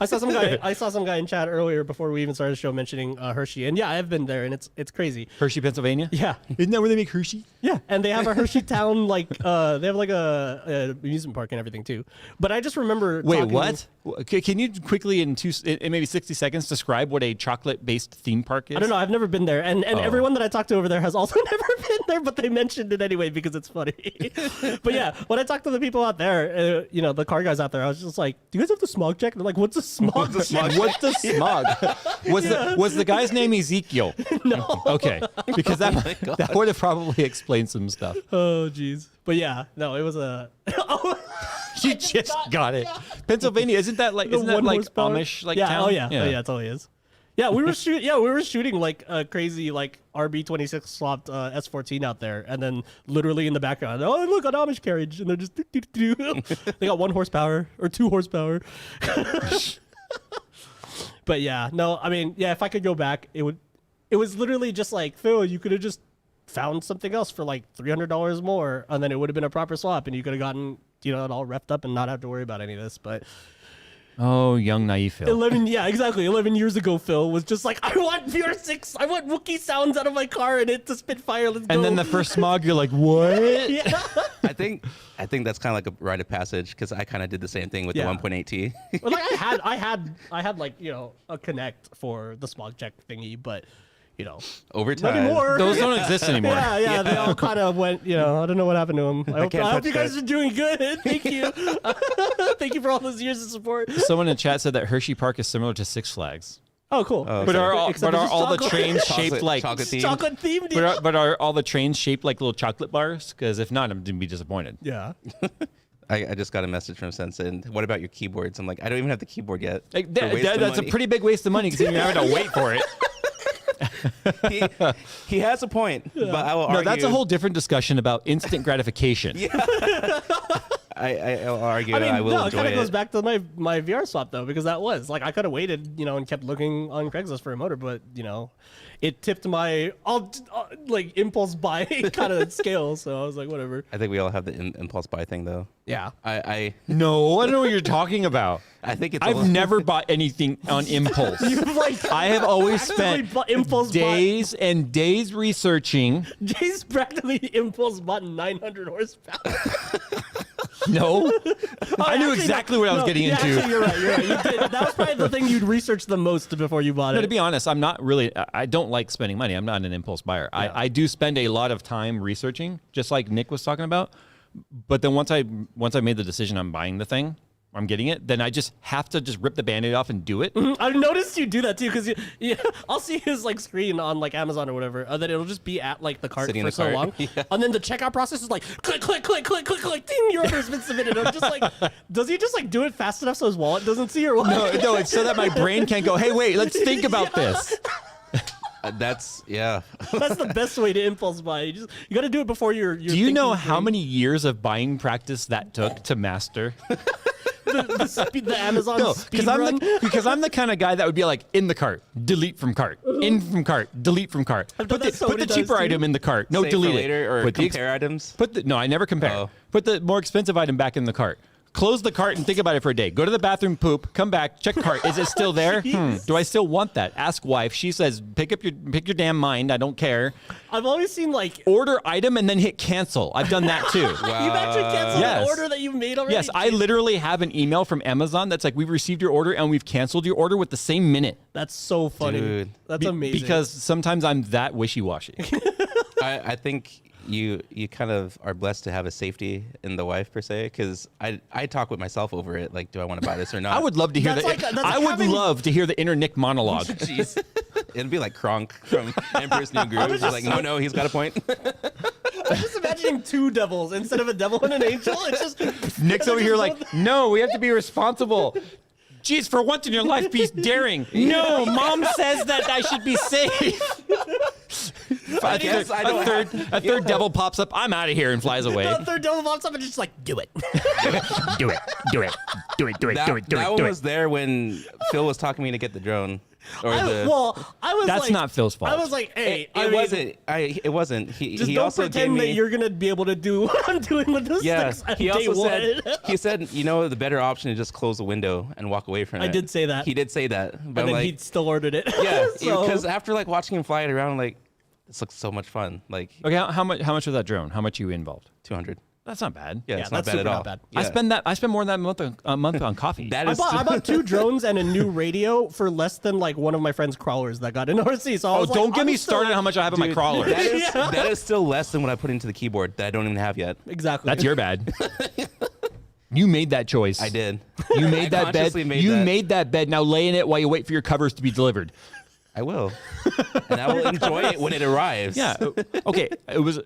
I saw some guy in chat earlier before we even started the show mentioning Hershey, and yeah, I've been there, and it's crazy. Hershey, Pennsylvania. Yeah, Isn't that where they make Hershey? yeah, and they have a Hershey Town they have like a amusement park and everything too. But I just remember. Wait, talking- what? Can you quickly in maybe 60 seconds describe what a chocolate-based theme park is? I don't know. I've never been there, and everyone that I talked to over there has also never been there, but they mentioned it anyway because it's funny. But yeah, when I talked to the people out there, the car guys out there, I was just like, "Do you guys have the smog check?" And they're like, "What's a smog check?" What's the smog? Was the guy's name Ezekiel? No. Okay, because that would have probably explained some stuff. Oh, jeez. But yeah, no, it was a. You just got it. Pennsylvania, isn't that like The one horsepower. Amish yeah, town? Oh yeah, it totally is. Yeah, we were shooting like a crazy like RB26 swapped S14 out there, and then literally in the background, oh look, an Amish carriage, and they're just they got 1 horsepower or 2 horsepower. But yeah, no, I mean, yeah, if I could go back, it was literally just like, Phil, you could have just found something else for like $300 more, and then it would have been a proper swap, and you could have gotten it all reffed up and not have to worry about any of this. But Oh, young naive Phil. 11 years ago, Phil was just like, I want VR6, I want Wookiee sounds out of my car and it to spit fire, let's go. And then the first smog, you're like, what? Yeah. I think that's kind of like a rite of passage because I kind of did the same thing with Yeah. the 1.8T. Well, like I had like, a Connect for the smog check thingy, but you know, Overtime. not anymore. Those don't exist anymore. Yeah, they all kind of went, you know, I don't know what happened to them. I can't hope touch you guys that. are doing good. Thank you. Thank you for all those years of support. Someone in chat said that Hershey Park is similar to Six Flags. Oh, cool. But are all, Except but are it's all the chocolate. trains shaped like chocolate themed. Chocolate themed. but are all the trains shaped like little chocolate bars? Because if not, I'm gonna be disappointed. Yeah. I just got a message from Sensen. What about your keyboards? I'm like, I don't even have the keyboard yet. Like, For waste of that's a money. pretty big waste of money because you're having to wait for it. He has a point, but I will No, argue. that's a whole different discussion about instant gratification. I'll argue. I mean, I will no, it enjoy kind of it. goes back to my VR swap though, because that was like I could have waited, you know, and kept looking on Craigslist for a motor, but you know, it tipped my like impulse buy kind of scale. So I was like, whatever. I think we all have the impulse buy thing though. Yeah. No, I don't know what you're talking about. I think it's. I've never bought anything on impulse. You've like I have always practically spent impulse days and days researching. Jay's practically impulse bought 900 horsepower. No, I knew Actually, exactly what I was getting yeah, into. Actually, you're right. You did. That was probably the thing you'd research the most before you bought No, it. to be honest, I'm not really. I don't like spending money. I'm not an impulse buyer. Yeah. I do spend a lot of time researching, just like Nick was talking about. But then once I made the decision I'm buying the thing, I'm getting it, then I just have to just rip the Band-Aid off and do it. I've noticed you do that too, because I'll see his like screen on like Amazon or whatever, and then it'll just be at like the cart Sitting in for the so cart. long, Yeah. and then the checkout process is like click, click, click, click, click, click, ding, your order's been submitted. I'm just like, does he just like do it fast enough so his wallet doesn't see or what? No, it's so that my brain can't go, hey, wait, let's think about this. That's That's the best way to impulse buy. You got to do it before you're. Do you know how many years of buying practice that took to master? the Amazon No, speed run? because I'm the kind of guy that would be like in the cart, delete from cart, in from cart, delete from cart. I've Put done that so the many cheaper times, too. item in the cart. No, save delete for later it. or Put the ex- compare items. No, I never compare. Oh. Put the more expensive item back in the cart. Close the cart and think about it for a day. Go to the bathroom, poop, come back, check cart. Is it still there? Do I still want that? Ask wife. She says, pick your damn mind. I don't care. I've always seen like Order item and then hit cancel. I've done that too. you've actually canceled Yes. an order that you've made already. Yes, I literally have an email from Amazon that's like, we've received your order and we've canceled your order with the same minute. That's so funny. Dude. That's amazing. Because sometimes I'm that wishy-washy. I think you kind of are blessed to have a safety in the wife per se, because I talk with myself over it. Like, do I want to buy this or not? I would love to hear love to hear the inner Nick monologue. Jeez. It'd be like Kronk from Emperor's New Groove. He's like, no, he's got a point. I'm just imagining two devils instead of a devil and an angel. It's just Nick's over here like, no, we have to be responsible. Jeez, for once in your life, be daring. No, mom says that I should be safe. A third devil pops up. I'm out of here and flies away. the third devil pops up and just like do it. Do it. Do it. Do it. Do it. Do it. Do That it. one Do was it. there when Phil was talking me to get the drone. Or I was That's like, not Phil's fault. I was like, hey, it wasn't. He Just don't also pretend gave that me, you're gonna be able to do what I'm doing with this. Yeah, he day also one. said, he said, you know, the better option is just close the window and walk away from it. I did say that. He did say that, but and I'm then like, he still ordered it. yeah, So- because after like watching him fly it around, I'm like, this looks so much fun. Like Okay, how much was that drone? How much you involved? 200. That's not bad. Yeah, Yeah, it's not that's bad at super all. not bad. Yeah. I spend more than that a month on coffee. That I is bought 2 drones and a new radio for less than like one of my friend's crawlers that got an RC. So I Oh, was like, don't get I'm me still- started on how much I have on my Dude, crawler. That is, Yeah. that is still less than what I put into the keyboard that I don't even have yet. Exactly. That's your bad. You made that choice. I did. You made that bed. consciously made You that. made that bed. Now lay in it while you wait for your covers to be delivered. I will, and I will enjoy it when it arrives. Yeah. Okay. It was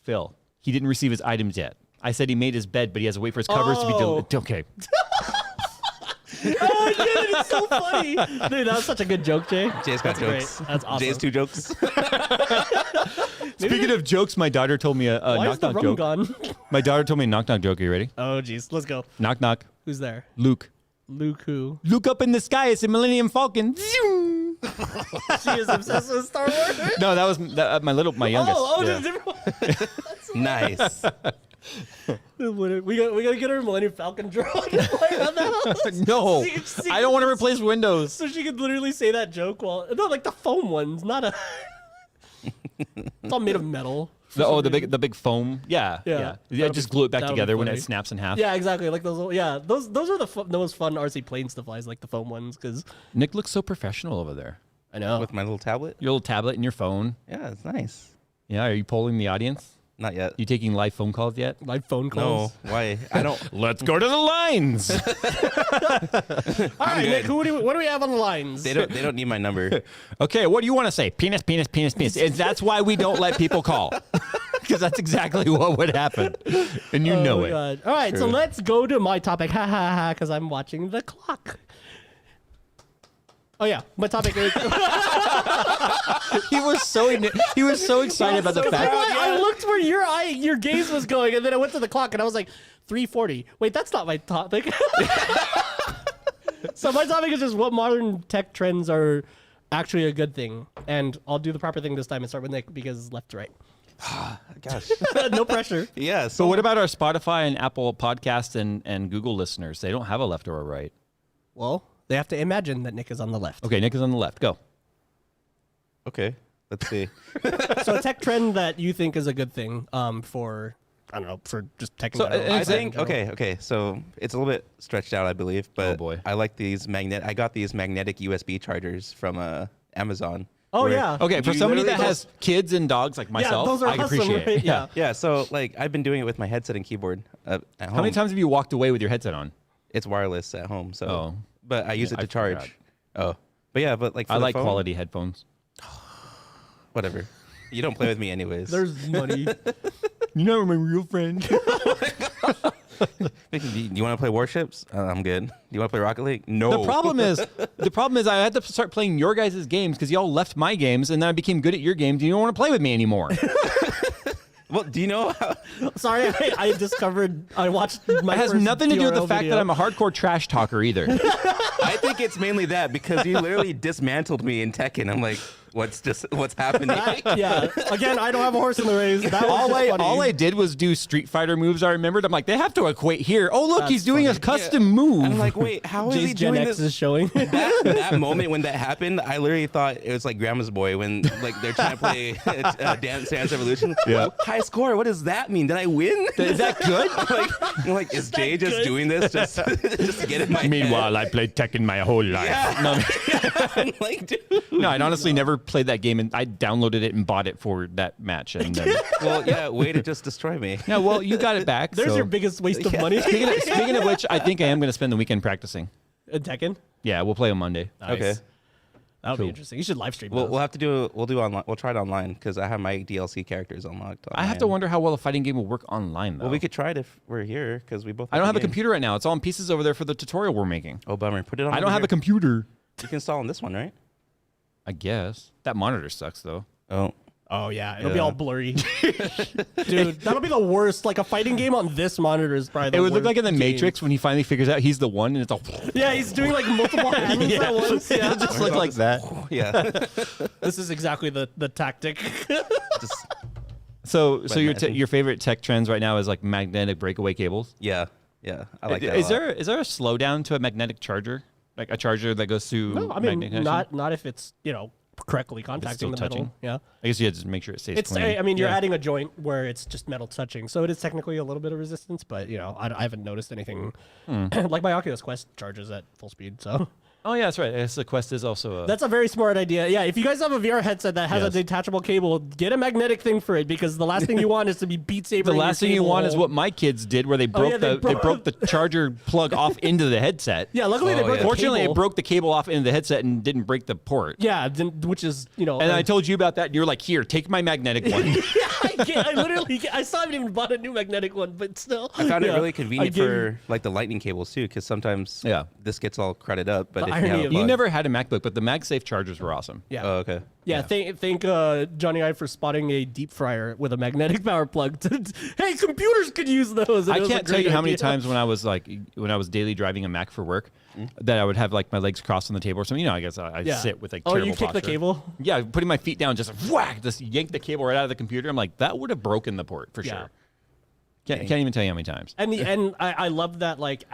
Phil. He didn't receive his items yet. I said he made his bed, but he has to wait for his covers to be delivered. Okay. Oh, dude, it's so funny. Dude, that was such a good joke, Jay. Jay's got That's jokes. great. That's awesome. Jay's 2 jokes. Speaking of jokes, my daughter told me a Why is knock the knock rum joke. gone? My daughter told me a knock knock joke. Are you ready? Oh, jeez. Let's go. Knock knock. Who's there? Luke. Luke who? Look up in the sky. It's a Millennium Falcon. Zoom. She is obsessed with Star Wars? No, that was my youngest. Yeah. there's a different one. Nice. We gotta get her Millennium Falcon drone and fly around the house. No, See- I don't want to replace Windows. So she could literally say that joke while no, like the foam ones, not a. It's all made of metal. The big foam. Yeah. Yeah. Yeah. Just glue it back that'll be together when funny. it snaps in half. Yeah, exactly. Like those. Those are the most fun RC plane stuff. Like the foam ones, because Nick looks so professional over there. I know. with my little tablet. Your little tablet and your phone. Yeah, it's nice. Yeah, are you polling the audience? Not yet. You taking live phone calls yet? Live phone No, calls. why? I don't. Let's go to the lines. All right, Nick, what do we have on the lines? They don't need my number. Okay, what do you want to say? Penis, penis, penis, penis. And that's why we don't let people call. Because that's exactly what would happen. And you know my it. God. All right, so True. let's go to my topic. Ha ha ha, because I'm watching the clock. Oh yeah, my topic is. He was so excited about the fact. I looked where your gaze was going, and then I went to the clock, and I was like, 3:40. Wait, that's not my topic. So my topic is just what modern tech trends are actually a good thing, and I'll do the proper thing this time and start with Nick because left to right. Gosh. No pressure. Yeah. So what about our Spotify and Apple podcast and Google listeners? They don't have a left or a right. Well, they have to imagine that Nick is on the left. Okay, Nick is on the left. Go. Okay. Let's see. So a tech trend that you think is a good thing for, I don't know, for just tech in So, general. I think okay. So it's a little bit stretched out, I believe, but Oh, boy. I like these I got these magnetic USB chargers from Amazon. Oh, where- yeah. Okay, for You somebody that literally has kids and dogs like myself, those are I can awesome, appreciate right? it. Yeah. Yeah. So like I've been doing it with my headset and keyboard at home. How many times have you walked away with your headset on? It's wireless at home. So. Oh. But I use it I to charge. forgot. Oh. But yeah. But like for I the like phone, quality headphones. Whatever. You don't play with me anyways. There's money. You're not my real friend. Do you want to play Warships? I'm good. Do you want to play Rocket League? No. The problem is I had to start playing your guys' games because y'all left my games and then I became good at your games. You don't want to play with me anymore. Well, do you know how? Sorry, I watched my It has first nothing to do with the TRL fact video. that I'm a hardcore trash talker either. I think it's mainly that because you literally dismantled me in Tekken. I'm like, what's happening? Yeah. Again, I don't have a horse in the race. That was all just funny. I did was do Street Fighter moves. I remembered. I'm like, they have to equate here. Oh, look, That's he's doing a funny. custom move. I'm like, wait, how is Jay's he Gen doing X this? is showing. That moment when that happened, I literally thought it was like Grandma's Boy when like they're trying to play Dance Revolution. Yeah. High score. What does that mean? Did I win? Is that good? I'm like, is Jay just good? doing this just to get in my head? Meanwhile, I played Tekken my whole life. Yeah. I'm like, dude. No, I'd honestly never played that game, and I downloaded it and bought it for that match. And then, Well, yeah, way to just destroy me. yeah, well, you got it back. There's so. your biggest waste of money. Speaking of which, I think I am going to spend the weekend practicing. Tekken. Yeah, we'll play on Monday. Nice. Okay. That would Cool. be interesting. You should live stream. We'll those. have to do online. We'll try it online because I have my DLC characters unlocked. I have to wonder how well a fighting game will work online, though. Well, we could try it if we're here because we both. I don't have the a game. computer right now. It's all in pieces over there for the tutorial we're making. Oh, bummer. Put it on. I don't over have a here. computer. You can install on this one, right? I guess. That monitor sucks, though. Oh. Oh yeah, it'll be Yeah. all blurry. Dude, that'll be the worst. Like a fighting game on this monitor is probably the It would look worst like in The game. Matrix when he finally figures out he's the one and it's all. Yeah, he's doing like multiple hands Yeah. at once. Yeah. It'll just look like that. Yeah. This is exactly the tactic. Just So your Magnetic. your favorite tech trends right now is like magnetic breakaway cables. yeah. I like that. Is a lot. there a slowdown to a magnetic charger? Like a charger that goes through No, I mean magnetic not if it's correctly contacting still the touching? metal. Yeah, I guess you have to make sure it stays it's. clean. I mean, you're Yeah. adding a joint where it's just metal touching, so it is technically a little bit of resistance. But I haven't noticed anything. Like my Oculus Quest charges at full speed, so Oh yeah, that's right. I guess the Quest is also a. that's a very smart idea. Yeah, if you guys have a VR headset that has a Yes. detachable cable, get a magnetic thing for it because the last thing you want is to be Beat Saber. the last thing you want is what my kids did, where they broke yeah, they they broke the charger plug off into the headset. Yeah, luckily they Oh, broke yeah. the Fortunately, cable. it broke the cable off into the headset and didn't break the port. Yeah, which is And I told you about that. And you're like, here, take my magnetic one. yeah, I literally still haven't even bought a new magnetic one, but still. I found it Yeah. really convenient I gave- for like the lightning cables too, because sometimes Yeah. this gets all cruded up. But The if irony you have a of- You plug- never had a MacBook, but the MagSafe chargers were awesome. Yeah. Oh, okay. Yeah, thank Johnny Ive for spotting a deep fryer with a magnetic power plug. Hey, computers could use those. And I it was a can't tell great you how many idea. times when I was daily driving a Mac for work that I would have like my legs crossed on the table or something. I guess I Yeah. sit with like Oh, terrible you kick the posture. cable? Yeah, putting my feet down, just whack, just yank the cable right out of the computer. I'm like, that would have broken the port for Yeah. sure. Can't even tell you how many times. And I love that, like,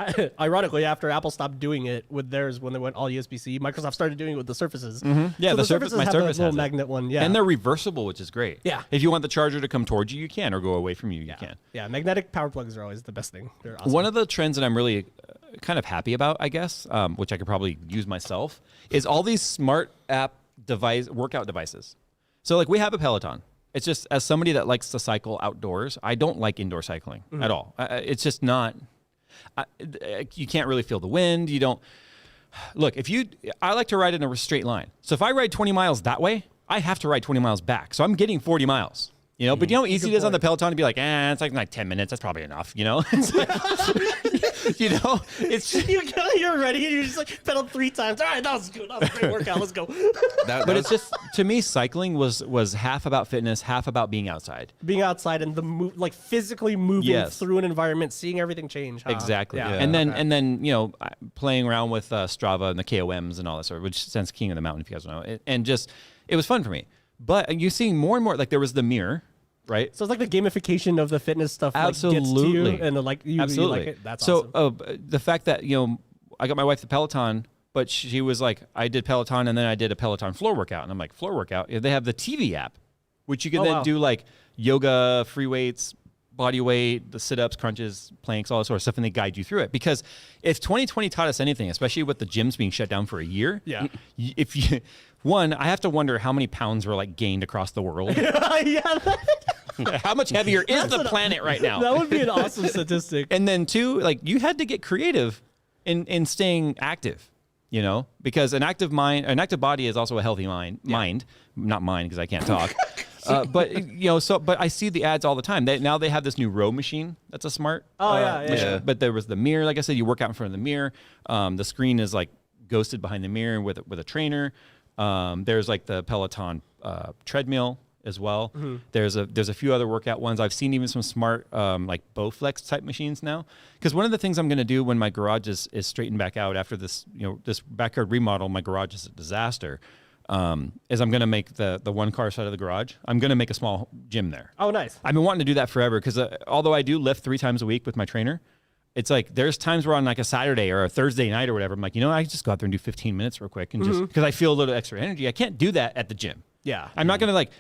ironically, after Apple stopped doing it with theirs when they went all USB-C, Microsoft started doing it with the Surfaces. Yeah, So the Surface, my have Surface that little has it. magnet one. Yeah, And they're reversible, which is great. Yeah. If you want the charger to come towards you, you can, or go away from you, you can. yeah, magnetic power plugs are always the best thing. They're awesome. One of the trends that I'm really kind of happy about, I guess, which I could probably use myself, is all these smart app workout devices. So like we have a Peloton. It's just as somebody that likes to cycle outdoors, I don't like indoor cycling at all. It's just not. You can't really feel the wind. You don't. Look, I like to ride in a straight line. So if I ride 20 miles that way, I have to ride 20 miles back. So I'm getting 40 miles. You know, but you know how easy it is on the Peloton to be like, it's like 10 minutes. That's probably enough. You know, it's like, you know, it's you're ready. And you're just like pedal 3 times. All right, that was good. That was a great workout. Let's go. But it's just, to me, cycling was half about fitness, half about being outside. Being outside and like physically moving through an environment, seeing everything change. Huh? Exactly. Yeah. And then you know, playing around with Strava and the KOMs and all that sort of, which stands King of the Mountain, if you guys know. And just, it was fun for me. But you're seeing more and more, like there was the mirror. Right. So it's like the gamification of the fitness stuff. Absolutely. Like, gets to you and like you like it. That's awesome. The fact that, you know, I got my wife the Peloton, but she was like, I did Peloton and then I did a Peloton floor workout. And I'm like, floor workout? They have the TV app, which you can then do like yoga, free weights, body weight, the sit-ups, crunches, planks, all that sort of stuff, and they guide you through it. Because if 2020 taught us anything, especially with the gyms being shut down for a year, if you... One, I have to wonder how many pounds were like gained across the world. How much heavier is the planet right now? That would be an awesome statistic. And then 2, like you had to get creative in staying active, you know, because an active body is also a healthy mind, not mine because I can't talk. But you know, but I see the ads all the time. Now they have this new row machine. That's a smart. Machine. But there was the mirror. Like I said, you work out in front of the mirror. The screen is like ghosted behind the mirror with a trainer. There's like the Peloton treadmill as well. There's a few other workout ones. I've seen even some smart like Bowflex type machines now. Because one of the things I'm going to do when my garage is straightened back out after this, you know, this backyard remodel, my garage is a disaster. Is I'm going to make the one car side of the garage. I'm going to make a small gym there. Oh, nice. I've been wanting to do that forever because although I do lift 3 times a week with my trainer, it's like there's times where on like a Saturday or a Thursday night or whatever, I'm like, you know, I can just go out there and do 15 minutes real quick and just because I feel a little extra energy. I can't do that at the gym. Yeah. I'm not going to like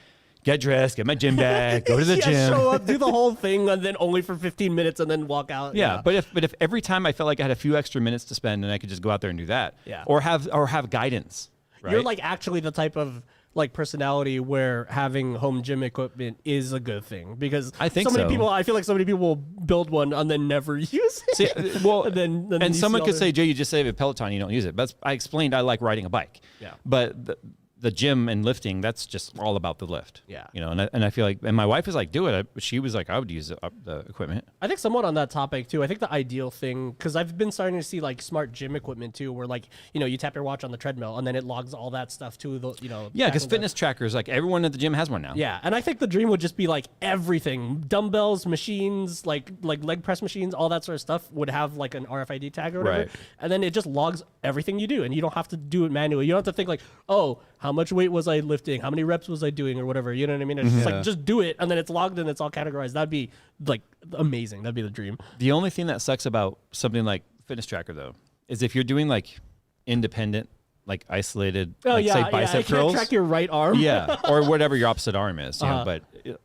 get dressed, get my gym bag, go to the gym. Show up, do the whole thing, and then only for 15 minutes and then walk out. Yeah. But if every time I felt like I had a few extra minutes to spend and I could just go out there and do that. Yeah. Or have guidance. Right? You're like actually the type of like personality where having home gym equipment is a good thing because I think I feel like so many people will build one and then never use it. See, well, and someone could say, Jay, you just say a Peloton, you don't use it. But I explained I like riding a bike. Yeah. But the gym and lifting, that's just all about the lift. Yeah. You know, and I feel like, and my wife is like, do it. She was like, I would use the equipment. I think somewhat on that topic too. I think the ideal thing, because I've been starting to see like smart gym equipment too, where like, you know, you tap your watch on the treadmill and then it logs all that stuff to the, you know. Yeah, because fitness trackers, like everyone at the gym has one now. Yeah, and I think the dream would just be like everything, dumbbells, machines, like leg press machines, all that sort of stuff would have like an RFID tag or whatever. Right. And then it just logs everything you do and you don't have to do it manually. You don't have to think like, oh, how much weight was I lifting? How many reps was I doing or whatever? You know what I mean? It's just like, just do it. And then it's logged and it's all categorized. That'd be like amazing. That'd be the dream. The only thing that sucks about something like fitness tracker though, is if you're doing like independent, like isolated, say bicep curls. Track your right arm. Yeah. Or whatever your opposite arm is. You know, but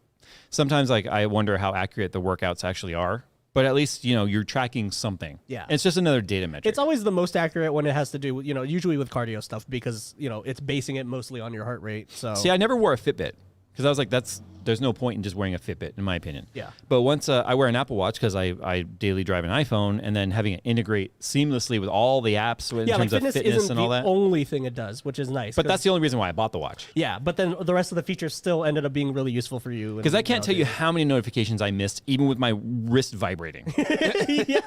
sometimes like I wonder how accurate the workouts actually are. But at least, you know, you're tracking something. Yeah. It's just another data metric. It's always the most accurate when it has to do with, you know, usually with cardio stuff because, you know, it's basing it mostly on your heart rate. So See, I never wore a Fitbit because I was like, there's no point in just wearing a Fitbit, in my opinion. Yeah. But once I wear an Apple Watch because I daily drive an iPhone, and then having it integrate seamlessly with all the apps in terms of fitness isn't and all that. the only thing it does, which is nice. But that's the only reason why I bought the watch. Yeah, but then the rest of the features still ended up being really useful for you. Because I can't tell you how many notifications I missed, even with my wrist vibrating. Yeah.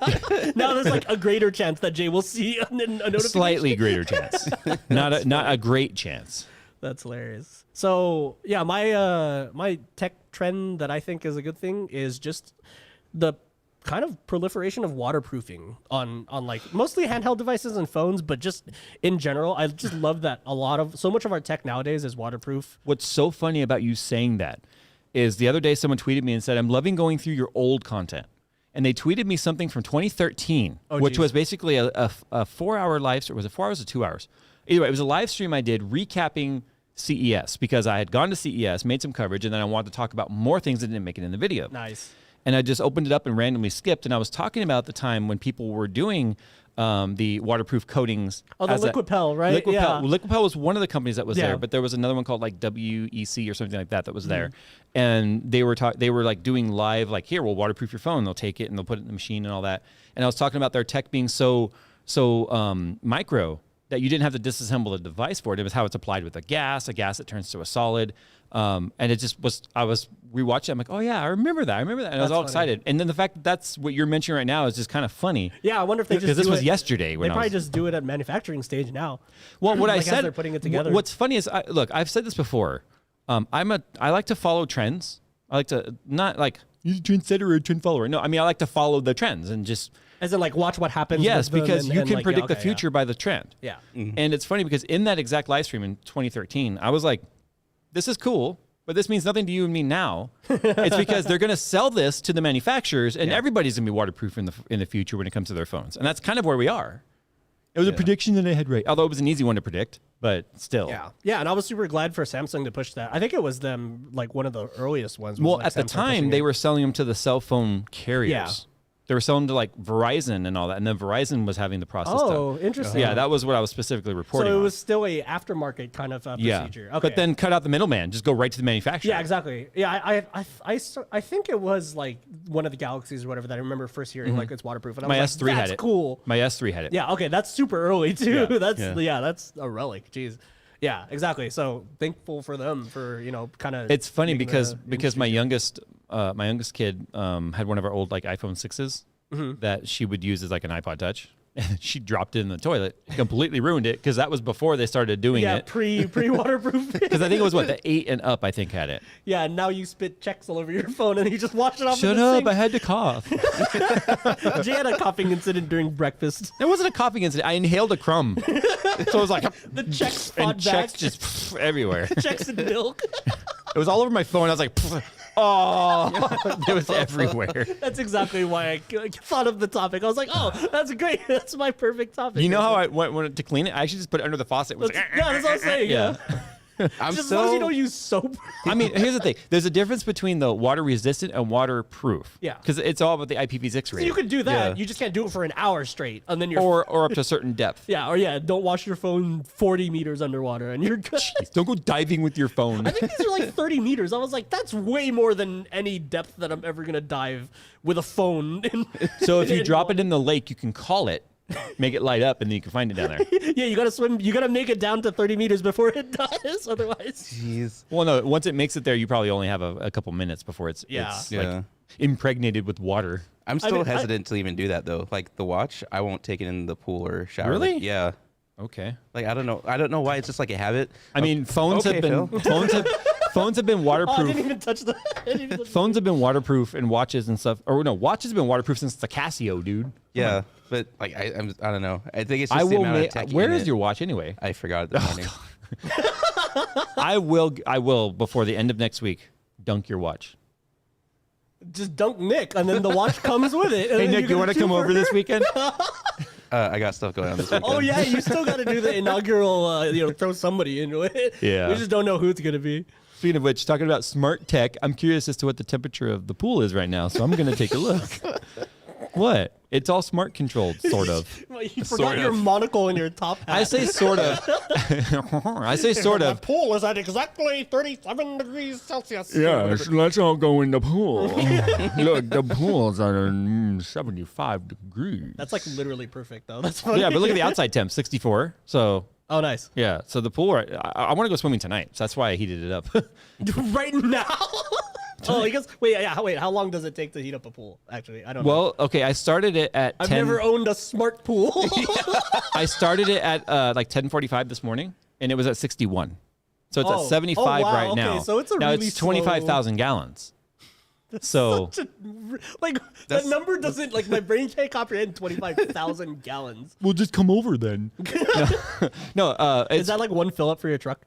Now there's like a greater chance that Jay will see a notification. Slightly greater chance. Not a great chance. That's hilarious. So yeah, my tech trend that I think is a good thing is just the kind of proliferation of waterproofing on like mostly handheld devices and phones, but just in general. I just love that so much of our tech nowadays is waterproof. What's so funny about you saying that is the other day someone tweeted me and said, I'm loving going through your old content. And they tweeted me something from 2013, which was basically a 4-hour live stream. Was it 4 hours or 2 hours? Either way, it was a live stream I did recapping CES because I had gone to CES, made some coverage, and then I wanted to talk about more things that didn't make it in the video. Nice. and I just opened it up and randomly skipped. And I was talking about the time when people were doing the waterproof coatings. Oh, the Liquipel, right? Liquipel was one of the companies that was Yeah. there, but there was another one called like WEC or something like that was there, and they were like doing live, like, here, we'll waterproof your phone. They'll take it and they'll put it in the machine and all that. And I was talking about their tech being so micro that you didn't have to disassemble the device for it. It was how it's applied with a gas that turns to a solid. And it just was, I was rewatching. I'm like, oh yeah, I remember that. And I was all excited. And then the fact that that's what you're mentioning right now is just kind of funny. Yeah, I wonder if they just because this do was it- yesterday. They probably just do it at manufacturing stage now. Well, what I Like, as said, they're putting it together. What's funny is, look, I've said this before. I like to follow trends. I like to not like you're a trendsetter or a trend follower. No, I mean I like to follow the trends and just. As in, like, watch what happens. Yes, with them because and, you and can like, predict the okay, future by the trend. Yeah. And it's funny because in that exact live stream in 2013, I was like, this is cool, but this means nothing to you and me now. It's because they're going to sell this to the manufacturers, and everybody's going to be waterproof in the future when it comes to their phones. And that's kind of where we are. It was a prediction that I had right, although it was an easy one to predict, but still. Yeah, and I was super glad for Samsung to push that. I think it was them, like, one of the earliest ones. was, Well, like, at the Samsung time, pushing they it. were selling them to the cell phone carriers. Yeah. They were selling to like Verizon and all that, and then Verizon was having the process done. Oh, interesting. Yeah, that was what I was specifically So reporting it on. was still a aftermarket kind of procedure. Okay. But then cut out the middleman, just go right to the manufacturer. Yeah, exactly. Yeah, I think it was like one of the Galaxies or whatever that I remember first hearing like it's waterproof. And I My was S3 like, had that's it. cool. My S3 had it. Yeah, okay, that's super early too. Yeah. That's a relic. Jeez. Yeah, exactly. So thankful for them for, kind of. It's funny because my youngest kid had one of our old like iPhone 6s that she would use as like an iPod Touch. And she dropped it in the toilet, completely ruined it because that was before they started doing it. pre waterproof. Because I think it was the 8 and up. I think had it. Yeah, and now you spit checks all over your phone and you just wash it off. Shut in the up! sink. I had to cough. Jay had a coughing incident during breakfast. It wasn't a coughing incident. I inhaled a crumb, so it was like The checks and fought back. checks just everywhere. Checks and milk. It was all over my phone. I was like, oh, it was everywhere. That's exactly why I thought of the topic. I was like, oh, that's great. That's my perfect topic. You know how I wanted to clean it? I actually just put it under the faucet. It was like, That's what I'm saying. Yeah. I'm Just as long as you still don't use soap. I mean, here's the thing. There's a difference between the water resistant and waterproof. Yeah. Because it's all about the IPv6 So rate. you could do that. Yeah. You just can't do it for an hour straight, and then you're or up to a certain depth. don't wash your phone 40 meters underwater, and you're good. Don't go diving with your phone. I think these are like 30 meters. I was like, that's way more than any depth that I'm ever gonna dive with a phone. So if you drop it in the lake, you can call it, make it light up, and then you can find it down there. Yeah, you gotta swim. You gotta make it down to 30 meters before it dies. Otherwise, jeez. Well, no, once it makes it there, you probably only have a couple minutes before it's Yeah. like impregnated with water. I'm still mean, hesitant to even do that though. Like the watch, I won't take it in the pool or shower. Really? Like, yeah. Okay. Like I don't know why. It's just like a habit. I mean, phones Okay, have been Phil. phones have been oh, I waterproof. didn't even touch the. I didn't even touch Phones have been waterproof and watches and stuff. Or no, watches have been waterproof since the Casio, dude. Yeah, but like I don't know. I think it's just I the will amount of make. tech Where in is it. your watch anyway? I forgot it this morning. I will before the end of next week dunk your watch. Just dunk Nick, and then the watch comes with it. and Hey then Nick, you you get want a to come two-for- over this weekend? I got stuff going on this weekend. Oh yeah, you still got to do the inaugural. Throw somebody into it. Yeah. we just don't know who it's gonna be. Speaking of which, talking about smart tech, I'm curious as to what the temperature of the pool is right now, so I'm going to take a look. What? It's all smart controlled, sort of. You forgot your monocle and your top hat. I say sort of. I say sort of. pool is at exactly 37 degrees Celsius. let's all go in the pool. Look, the pool's at 75 degrees. That's like literally perfect though. That's funny. Yeah, but look at the outside temp, 64. So, Oh, nice. yeah. So the pool, I want to go swimming tonight. So that's why I heated it up. Right now. Oh, I guess. Wait. How long does it take to heat up a pool? Actually, I don't know. Well, okay. I started it at I've 10. never owned a smart pool. I started it at like 10:45 this morning, and it was at 61. So it's Oh. at 75 Oh, wow. right Okay, now. so it's a now really it's 25,000 gallons. So Like that number doesn't like my brain can't comprehend 25,000 gallons. we'll just come over then. no, Is it's, that like one fill up for your truck?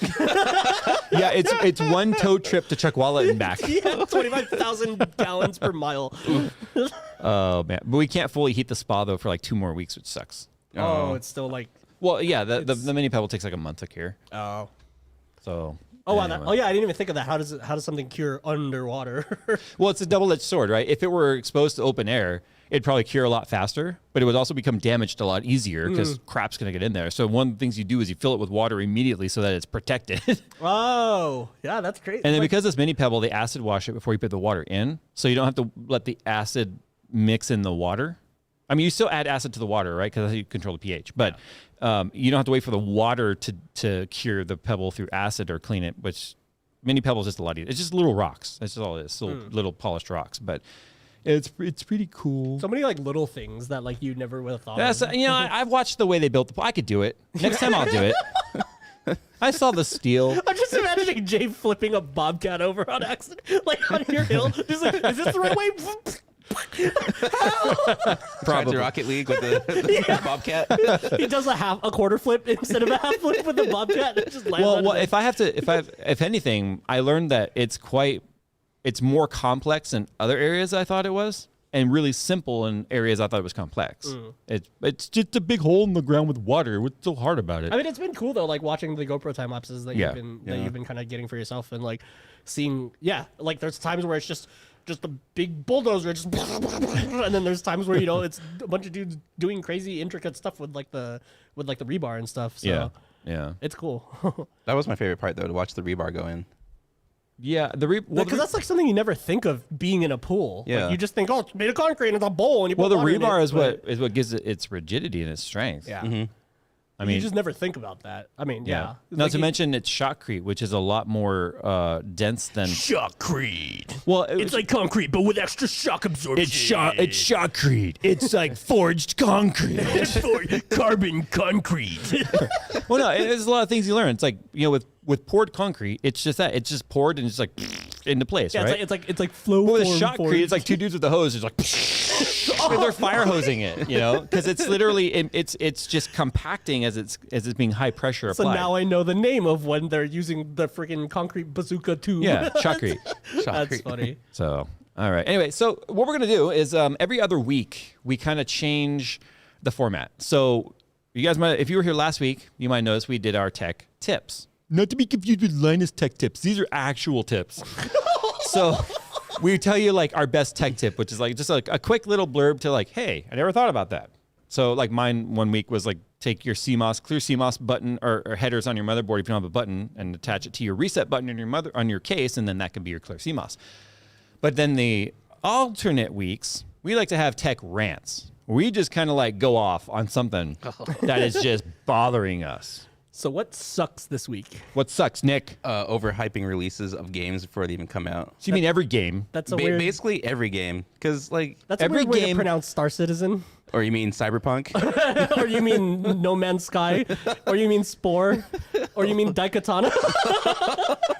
yeah, it's one tow trip to Chuckwalla and back. Yeah, 25,000 gallons per mile. Oh man, but we can't fully heat the spa though for like 2 more weeks, which sucks. Oh, it's still like Well, yeah, the mini pebble takes like a month to cure. oh. So Oh wow! Anyway. Oh yeah, I didn't even think of that. How does something cure underwater? Well, it's a double-edged sword, right? If it were exposed to open air, it'd probably cure a lot faster, but it would also become damaged a lot easier because crap's going to get in there. So one of the things you do is you fill it with water immediately so that it's protected. Oh yeah, that's great. And then because it's mini pebble, they acid wash it before you put the water in, so you don't have to let the acid mix in the water. I mean, you still add acid to the water, right? Because that's how you control the pH. But you don't have to wait for the water to cure the pebble through acid or clean it, which mini pebble is just a lot easier. It's just little rocks. That's just all it is. Little polished rocks. But it's pretty cool. so many like little things that like you never would have thought. That's, of. I've watched the way they built the. I could do it. Next time I'll do it. I saw the steel. I'm just imagining Jay flipping a bobcat over on accident, like on your hill. Just like, is this the right way? Tried to Rocket League with the Bobcat. He does a quarter flip instead of a half flip with the bobcat. It just lands on Well, his- if anything, I learned that it's more complex in other areas I thought it was, and really simple in areas I thought it was complex. It's just a big hole in the ground with water. What's so hard about it? I mean, it's been cool though, like watching the GoPro time lapses that Yeah. you've been kind of getting for yourself, and like seeing, like there's times where it's just a big bulldozer, just and then there's times where it's a bunch of dudes doing crazy intricate stuff with like the rebar and stuff. So yeah. it's cool. That was my favorite part, though, to watch the rebar go in. Yeah, Because that's like something you never think of being in a pool. Yeah. Like, you just think, oh, it's made of concrete and it's a bowl, and you well, put the water in rebar it, is what gives it its rigidity and its strength. Yeah. I mean, you just never think about that. I mean, yeah. Not Like to mention its shotcrete, which is a lot more dense than. shotcrete. Well, It's like concrete, but with extra shock absorption. It's shotcrete. It's like forged concrete. Carbon concrete. Well, no, there's a lot of things you learn. It's like with poured concrete, it's just that it's just poured and it's like into place, Yeah, right? it's like flow. Well, with form shotcrete, formed. it's like two dudes with the hose. It's like they're fire hosing it, because it's literally it's just compacting as it's being high pressure So applied. now I know the name of when they're using the freaking concrete bazooka tube. Yeah, shotcrete. That's funny. So, all right. Anyway, so what we're going to do is every other week, we kind of change the format. So you guys might, if you were here last week, you might notice we did our tech tips. Not to be confused with Linus tech tips. These are actual tips. So we tell you like our best tech tip, which is like just like a quick little blurb to like, hey, I never thought about that. So like mine one week was like take your clear CMOS button or headers on your motherboard if you don't have a button and attach it to your reset button on your case, and then that can be your clear CMOS. But then the alternate weeks, we like to have tech rants. We just kind of like go off on something that is just bothering us. So what sucks this week? What sucks, Nick? Overhyping releases of games before they even come out. So you mean every game? That's a weird. Basically every game, because like, That's every a weird way game- to pronounce Star Citizen. or you mean Cyberpunk? Or you mean No Man's Sky? Or you mean Spore? Or you mean Daikatana?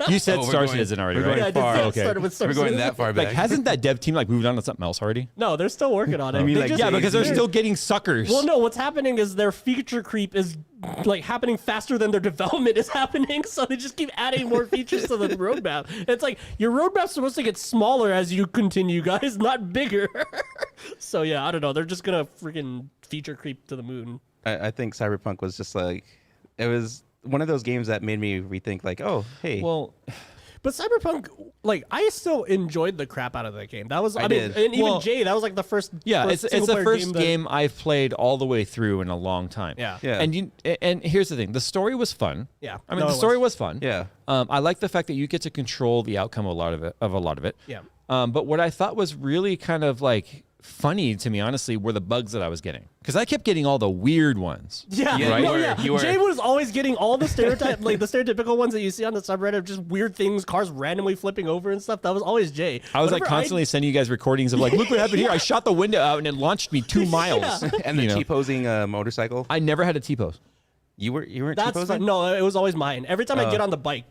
You said Oh, we're Star going- Citizen already, we're right? going Yeah, I did far. say it Okay. started with Star We're going Citizen. that far Like, back. hasn't that dev team like moved on to something else already? No, they're still working on it. mean, They like, just- Yeah, because they're They're- still getting suckers. Well, no, what's happening is their feature creep is like happening faster than their development is happening, so they just keep adding more features to the roadmap. It's like your roadmap's supposed to get smaller as you continue, guys, not bigger. So yeah, I don't know. They're just gonna freaking feature creep to the moon. I think Cyberpunk was just like, it was one of those games that made me rethink like, oh, hey. Well, But Cyberpunk, like, I still enjoyed the crap out of that game. That was, I mean, did. and even Well, Jay, that was like the first. yeah, first it's the single-player first that- game I've played all the way through in a long time. Yeah. Yeah. And here's the thing: the story was fun. Yeah. I mean, No, the it story was. was fun. Yeah. I like the fact that you get to control the outcome of a lot of it. Yeah. But what I thought was really kind of like funny to me, honestly, were the bugs that I was getting, because I kept getting all the weird ones. Yeah, Yeah, no, you were- yeah. you were- Jay was always getting all the like the stereotypical ones that you see on the subreddit, just weird things, cars randomly flipping over and stuff. That was always Jay. I was like Whenever constantly sending you guys recordings of like, look what happened here. I shot the window out and it launched me 2 miles. And the You know? T-posing motorcycle. I never had a T-pose. You weren't That's T-posing? no, it was always mine. Every time I get on the bike,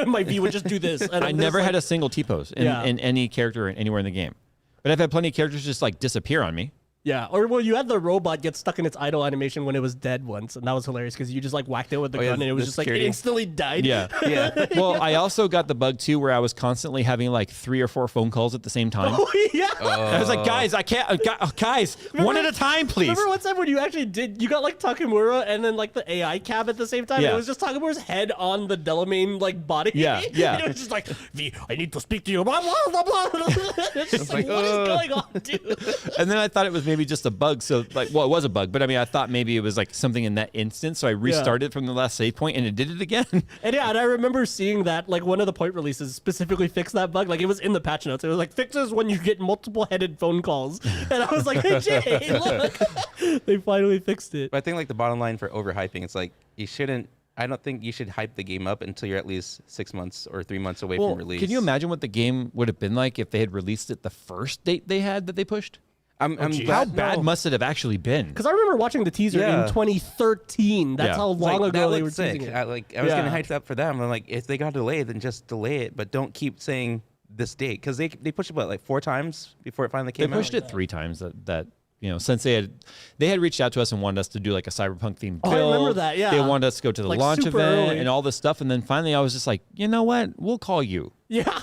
my V would just do this. And I never had a single T-pose in Yeah. any character anywhere in the game. But I've had plenty of characters just like disappear on me. Yeah, or well, you had the robot get stuck in its idle animation when it was dead once, and that was hilarious because you just like whacked it with the gun, and it was the just like it security. instantly died. Yeah. Yeah. Well, I also got the bug too where I was constantly having like 3 or 4 phone calls at the same time. Oh, yeah. I was like, guys, I can't, guys, one at a time, please. Remember one time when you actually you got like Takemura and then like the AI cab at the same time? Yeah. It was just Takemura's head on the Delamain like body. Yeah, yeah. And it was just like, V, I need to speak to you. Blah, blah, blah, blah. It's just like, what is going on, dude? And then I thought it was maybe just a bug. So like, well, it was a bug, but I mean, I thought maybe it was like something in that instance. So I restarted from the last save point and it did it again. And yeah, and I remember seeing that like one of the point releases specifically fixed that bug. Like it was in the patch notes. It was like fixes when you get multiple headed phone calls. And I was like, hey Jay, look, they finally fixed it. But I think like the bottom line for overhyping, it's like you shouldn't. I don't think you should hype the game up until you're at least 6 months or 3 months away from release. Can you imagine what the game would have been like if they had released it the first date they had that they pushed? I'm How glad, bad no. must it have actually been? Because I remember watching the teaser Yeah. in 2013. That's Yeah. how It's long like, ago that they were looked sick. teasing it. I was Yeah. getting hyped up for them. I'm like, if they got delayed, then just delay it, but don't keep saying this date because they pushed it like 4 times before it finally They came out. pushed it 3 times that you know, since they had reached out to us and wanted us to do like a cyberpunk themed Oh, build. I remember that, yeah. They wanted us to go to the Like, launch super event early. and all this stuff. And then finally I was just like, you know what? We'll call you. Yeah.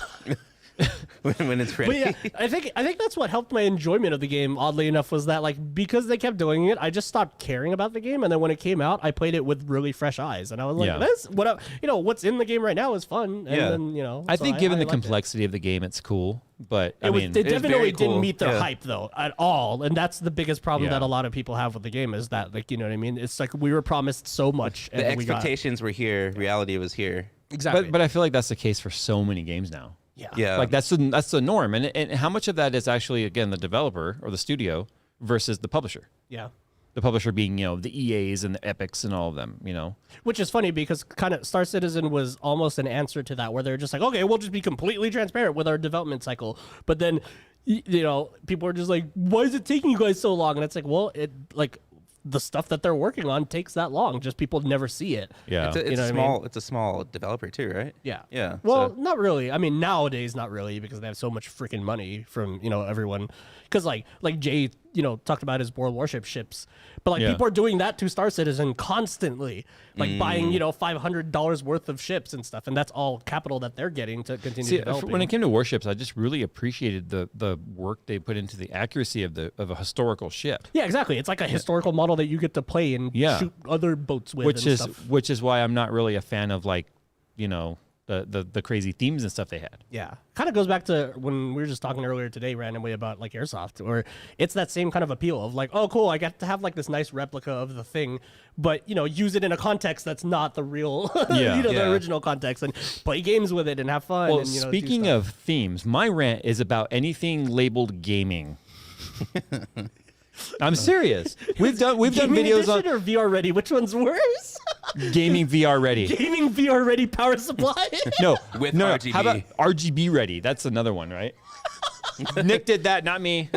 when it's ready. But yeah, I think that's what helped my enjoyment of the game. Oddly enough, was that like because they kept doing it, I just stopped caring about the game. And then when it came out, I played it with really fresh eyes, and I was like, Yeah. "This what what's in the game right now is fun." And Yeah. then I so think given the liked it. complexity of the game, it's cool. But I It, was, mean, it it's definitely very didn't cool. meet their Yeah. hype though at all, and that's the biggest problem Yeah. that a lot of people have with the game is that like you know what I mean. It's like we were promised so much, and The we got expectations were here. Reality was here. exactly. but I feel like that's the case for so many games now. Yeah. Like that's the norm, and how much of that is actually again the developer or the studio versus the publisher? yeah. The publisher being the EAs and the Epics and all of them. Which is funny because kind of Star Citizen was almost an answer to that, where they're just like, okay, we'll just be completely transparent with our development cycle. But then, people are just like, why is it taking you guys so long? And it's like, well, the stuff that they're working on takes that long. Just people never see it. Yeah, It's a, You know what I small. mean? It's a small developer too, right? Yeah. Yeah. Well, so- not really. I mean, nowadays, not really, because they have so much freaking money from everyone. Because like Jay, talked about his World Warship ships, but like Yeah. people are doing that to Star Citizen constantly, like buying $500 worth of ships and stuff, and that's all capital that they're getting to continue See, developing. when it came to warships, I just really appreciated the work they put into the accuracy of a historical ship, yeah, exactly. It's like a historical model that you get to play and Yeah. shoot other boats with, which and is stuff. which is why I'm not really a fan of the crazy themes and stuff they had. Yeah. Kind of goes back to when we were just talking earlier today randomly about like airsoft, or it's that same kind of appeal of like, oh cool, I get to have like this nice replica of the thing, but use it in a context that's not the real Yeah. the Yeah. original context, and play games with it and have fun. Well, and, do speaking stuff. of themes, my rant is about anything labeled gaming. I'm serious. We've done Gaming videos on edition or VR ready, which one's worse? gaming VR ready. Gaming VR ready power supply. No, With no, RGB. How about RGB ready? That's another one, right? Nick did that, not me.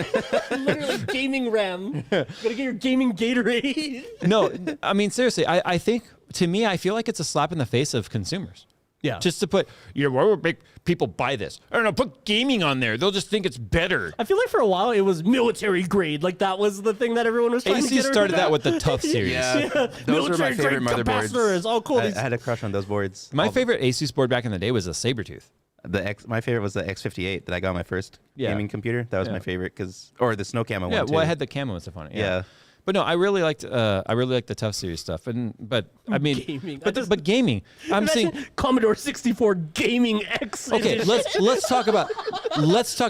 Literally gaming RAM. Gotta get your gaming Gatorade. No, I mean seriously. I think to me, I feel like it's a slap in the face of consumers. Yeah. Just to put, why would make people buy this? I don't know, put gaming on there. They'll just think it's better. I feel like for a while it was military grade. Like that was the thing that everyone was trying to AC get started about. that with the Tough series. Yeah. Those were my Military favorite grade motherboards. capacitors. Oh, cool. I These- had a crush on those boards. My favorite Asus board back in the day was a Sabertooth. My favorite was the X58 that I got on my first Yeah. gaming computer. That was Yeah. my favorite or the snow camo Yeah, one too. well, I had the camo and stuff on it. Yeah. But no, I really liked the Tough series stuff. But I mean, Gaming. but gaming. I'm Imagine saying, Commodore 64 Gaming X. okay, edition. let's talk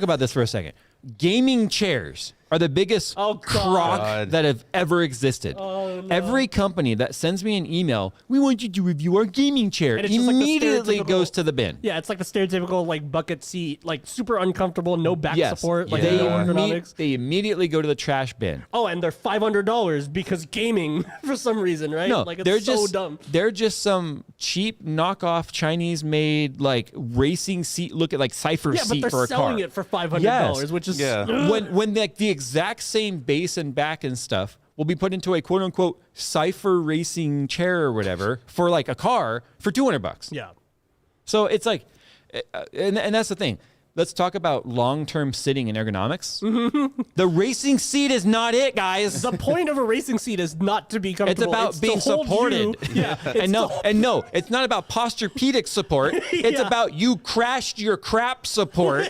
about this for a second. Gaming chairs are the biggest Oh, God. crock God. that have ever existed. Oh, no. Every company that sends me an email, we want you to review our gaming chair, And it's just like the immediately stereotypical- goes to the bin. Yeah, it's like the stereotypical like bucket seat, like super uncomfortable, no back Yes, support, like they, no Yeah. ergonomics. they immediately go to the trash bin. Oh, and they're $500 because gaming for some reason, right? No, like it's they're so just dumb. they're just some cheap knockoff Chinese-made like racing seat. Look at like Cypher Yeah, but seat they're for a selling car. it for $500, Yes. which is Yeah. when like the exact same base and back and stuff will be put into a quote unquote Cypher racing chair or whatever for like a car for $200. yeah. So it's like, and that's the thing. let's talk about long-term sitting and ergonomics. The racing seat is not it, guys. The point of a racing seat is not to be comfortable. It's about being to hold supported. you. Yeah. And no, it's not about posturepedic support. It's about you crashed your crap support,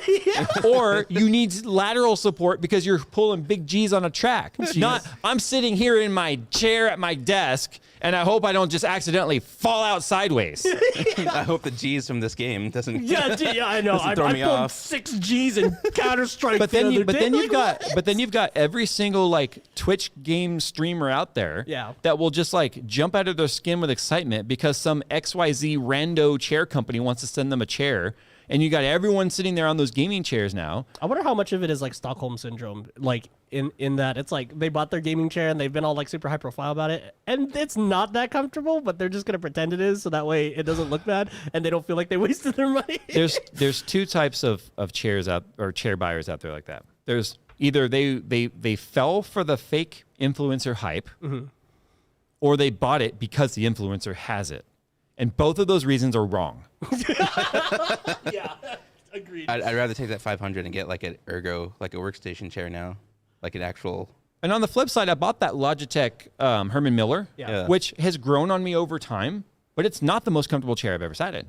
or you need lateral support because you're pulling big G's on a track. Not, I'm sitting here in my chair at my desk, and I hope I don't just accidentally fall out sideways. I hope the G's from this game doesn't. Yeah, I know. I throw me pulled off. 6 G's in Counter Strike. But then you've got every single like Twitch game streamer out there that will just like jump out of their skin with excitement because some XYZ rando chair company wants to send them a chair. And you got everyone sitting there on those gaming chairs now. I wonder how much of it is like Stockholm syndrome, like in that it's like they bought their gaming chair and they've been all like super high profile about it, and it's not that comfortable, but they're just gonna pretend it is so that way it doesn't look bad and they don't feel like they wasted their money. There's two types of chairs out or chair buyers out there like that. There's either they fell for the fake influencer hype, or they bought it because the influencer has it. And both of those reasons are wrong. Yeah, agreed. I'd rather take that 500 and get like an ergo, like a workstation chair now, like an actual. And on the flip side, I bought that Logitech Herman Miller, which has grown on me over time, but it's not the most comfortable chair I've ever sat in.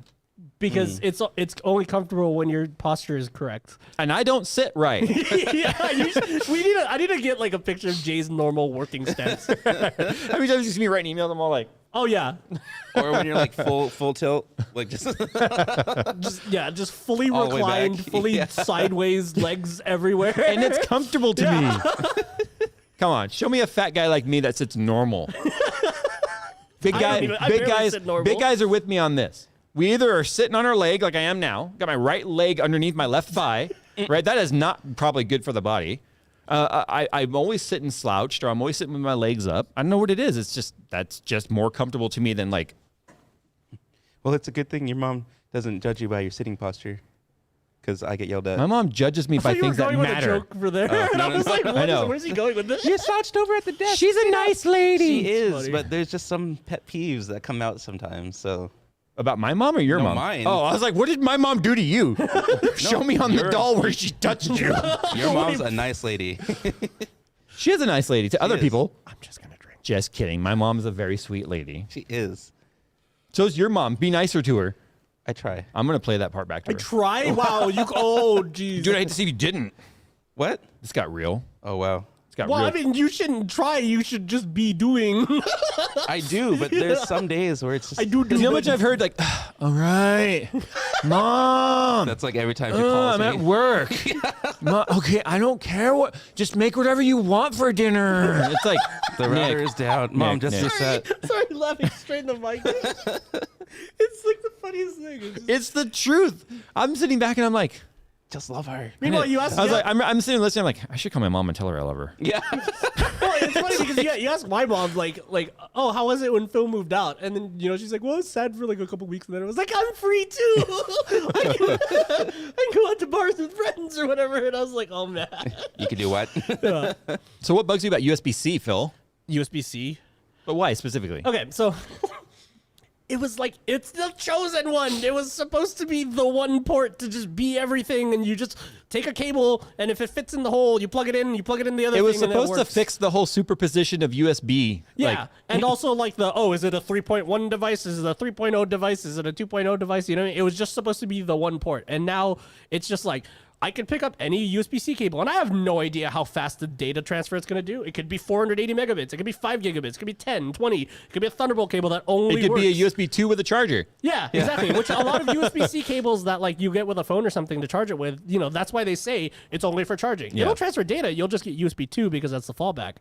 Because it's only comfortable when your posture is correct. And I don't sit right. I need to get like a picture of Jay's normal working stance. How many times you see me writing emails? I'm all like, oh yeah, Or when you're like full tilt, like just. just fully All the way back. reclined, fully sideways, legs everywhere, and it's comfortable to me. Come on, show me a fat guy like me that sits normal. Big guys are with me on this. We either are sitting on our leg like I am now, got my right leg underneath my left thigh, right? That is not probably good for the body. I'm always sitting slouched, or I'm always sitting with my legs up. I don't know what it is. It's just, that's just more comfortable to me than like. Well, it's a good thing your mom doesn't judge you by your sitting posture, because I get yelled at. My mom judges me by things that matter. With a joke for there. And I was like, where's he going with this? You're slouched over at the desk. She's a nice lady. She is, funny. but there's just some pet peeves that come out sometimes. So. About my mom or your mom? Mine. Oh, I was like, what did my mom do to you? Show me on the doll where she touched you. Your mom's a nice lady. She is a nice lady to other is. people. I'm just gonna drink. Just kidding. My mom's a very sweet lady. She is. So's your mom. Be nicer to her. I try. I'm going to play that part back to her. Try? Wow, oh, jeez. Dude, I hate to see if you didn't. What? This got real. Oh, wow. It's got Well, real. I mean, you shouldn't try. You should just be doing. I do, but there's some days where it's just. I do. You know how much I've heard? Like, all right, mom. That's like every time she calls I'm me. at work. Mom, okay, I don't care what. Just make whatever you want for dinner. It's like The router is down. Mom, just Nick. reset. Sorry, laughing straight in the mic. It's like the funniest thing. It's the truth. I'm sitting back and I'm like, Just love her. Meanwhile, you asked. I was like, I'm sitting listening. I'm like, I should call my mom and tell her I love her. Yeah. Well, it's funny because you asked my mom like, oh, how was it when Phil moved out? And then she's like, well, it's sad for like a couple weeks, and then it was like, I'm free too. I can go out to bars with friends or whatever. And I was like, oh man. You can do what? So what bugs you about USB-C, Phil? USB-C. But why specifically? Okay, so it was like, it's the chosen one. It was supposed to be the one port to just be everything, and you just take a cable, and if it fits in the hole, you plug it in, you plug it in the other thing. It was and supposed to works. fix the whole superposition of USB. Yeah, Like, and also like is it a 3.1 device? Is it a 3.0 device? Is it a 2.0 device? You know, it was just supposed to be the one port, and now it's just like, I can pick up any USB-C cable, and I have no idea how fast the data transfer it's going to do. It could be 480 megabits. It could be 5 gigabits. It could be 10, 20. It could be a Thunderbolt cable that only it could works. be a USB 2 with a charger. Yeah, exactly. Which a lot of USB-C cables that like you get with a phone or something to charge it with, that's why they say it's only for charging. Yeah. It'll transfer data. You'll just get USB 2 because that's the fallback.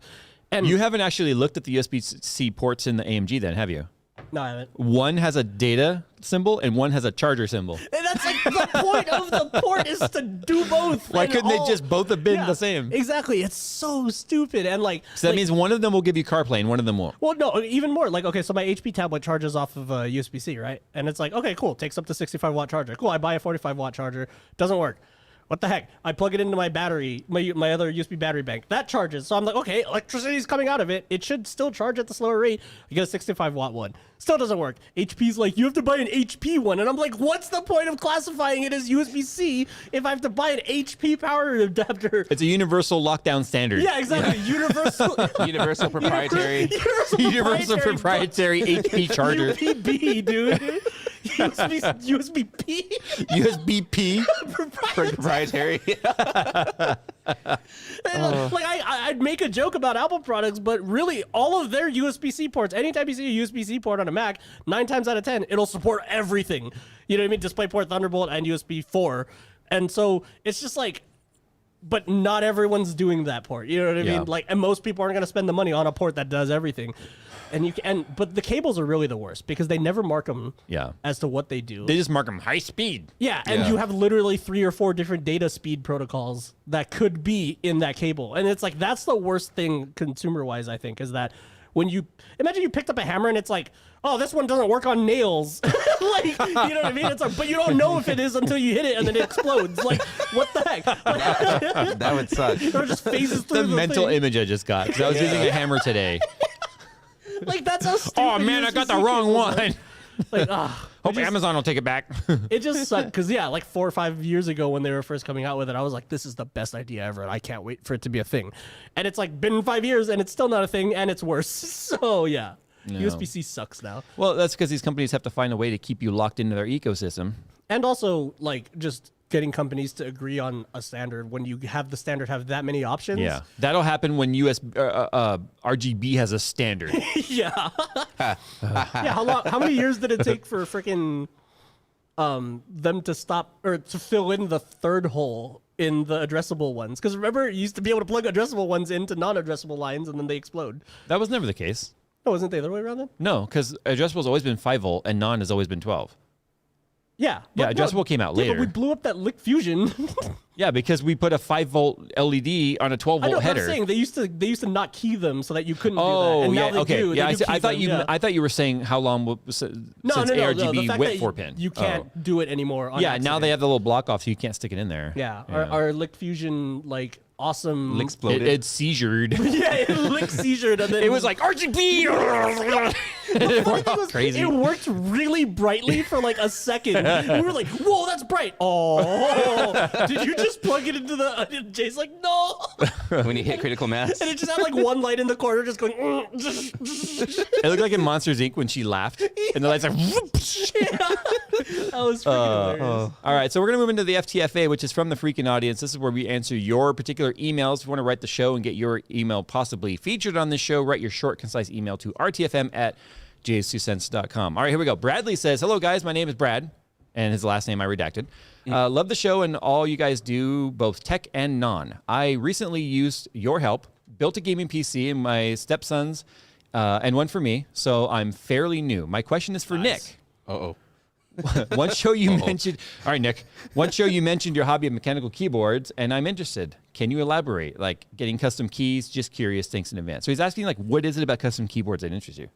And You haven't actually looked at the USB-C ports in the AMG then, have you? no, I haven't. One has a data symbol and one has a charger symbol. And that's like the point of the port is to do both. Why and couldn't they just both have been the same? Exactly. It's so stupid. And like, So that means one of them will give you CarPlay and one of them won't. well, no, even more. Like, okay, so my HP tablet charges off of a USB-C, right? And it's like, okay, cool. Takes up to 65 watt charger. Cool. I buy a 45 watt charger. Doesn't work. what the heck? I plug it into my battery, my other USB battery bank. That charges. So I'm like, okay, electricity's coming out of it. It should still charge at the slower rate. I get a 65 watt one. Still doesn't work. HP's like, you have to buy an HP one. And I'm like, what's the point of classifying it as USB-C if I have to buy an HP power adapter? It's a universal lockdown standard. Yeah, exactly. Universal proprietary. Universal proprietary HP charger. UPB, dude. USB-P? USB-P. Proprietary. I'd make a joke about Apple products, but really all of their USB-C ports, anytime you see a USB-C port on a Mac, 9 times out of 10, it'll support everything. You know what I mean? DisplayPort, Thunderbolt, and USB 4. And so it's just like, but not everyone's doing that port. You know what I mean? Like, and most people aren't going to spend the money on a port that does everything. But the cables are really the worst because they never mark them as to what they do. They just mark them high speed. Yeah, and you have literally 3 or 4 different data speed protocols that could be in that cable. And it's like, that's the worst thing consumer-wise, I think, is that when you imagine you picked up a hammer and it's like, oh, this one doesn't work on nails. Like, you know what I mean? It's like, but you don't know if it is until you hit it and then it explodes. Like, what the heck? That would suck. Or it just phases through The the mental thing. image I just got because I was using a hammer today. Like, that's how stupid. Oh man, I got the USB-C wrong cables are. one. Like, Hope Amazon will take it back. it just sucked because like 4 or 5 years ago when they were first coming out with it, I was like, this is the best idea ever, and I can't wait for it to be a thing. And it's like been 5 years and it's still not a thing, and it's worse. So yeah, USB-C sucks now. Well, that's because these companies have to find a way to keep you locked into their ecosystem. And also, like, just getting companies to agree on a standard when you have the standard have that many options. Yeah, that'll happen when RGB has a standard. Yeah. How many years did it take for freaking them to stop or to fill in the third hole in the addressable ones? Because remember, you used to be able to plug addressable ones into non-addressable lines and then they explode. That was never the case. Oh, wasn't they the other way around then? No, because addressable's always been 5 volt and non has always been 12. Yeah. Yeah, addressable came out later. But we blew up that Lick Fusion. Yeah, because we put a 5 volt LED on a 12 I know, volt but header. I'm saying they used to not key them so that you couldn't do that. Oh, And now yeah, they okay. do. Yeah, They do I key thought them, you. yeah. I thought you were saying how long since No, ARGB the fact went that 4 pin. You can't do it anymore. On Yeah, now they accident. have the little block off, so you can't stick it in there. Yeah, our Lick Fusion like awesome. Exploded. It seizured. Yeah, it licked seizured and then It was like RGB. Crazy. It worked really brightly for like a second. We were like, "Whoa, that's bright!" Oh, did you just plug it into the? And Jay's like, "No," When you hit critical mass. and it just had like one light in the corner, just going. It looked like in Monsters Inc. when she laughed, and the lights like. That was freaking hilarious. All right, so we're going to move into the FTFA, which is from the freaking audience. This is where we answer your particular emails. If you want to write the show and get your email possibly featured on this show, write your short, concise email to rtfm@jays2cents.com. All right, here we go. Bradley says, hello, guys. My name is Brad, and his last name I redacted. Love the show and all you guys do, both tech and non. I recently used your help, built a gaming PC, and my stepson's, and one for me, so I'm fairly new. My question is for Nick. Uh-oh. One show you mentioned, all right, Nick, one show you mentioned your hobby of mechanical keyboards, and I'm interested. Can you elaborate? Like getting custom keys, just curious, thanks in advance. So he's asking, like, what is it about custom keyboards that interests you?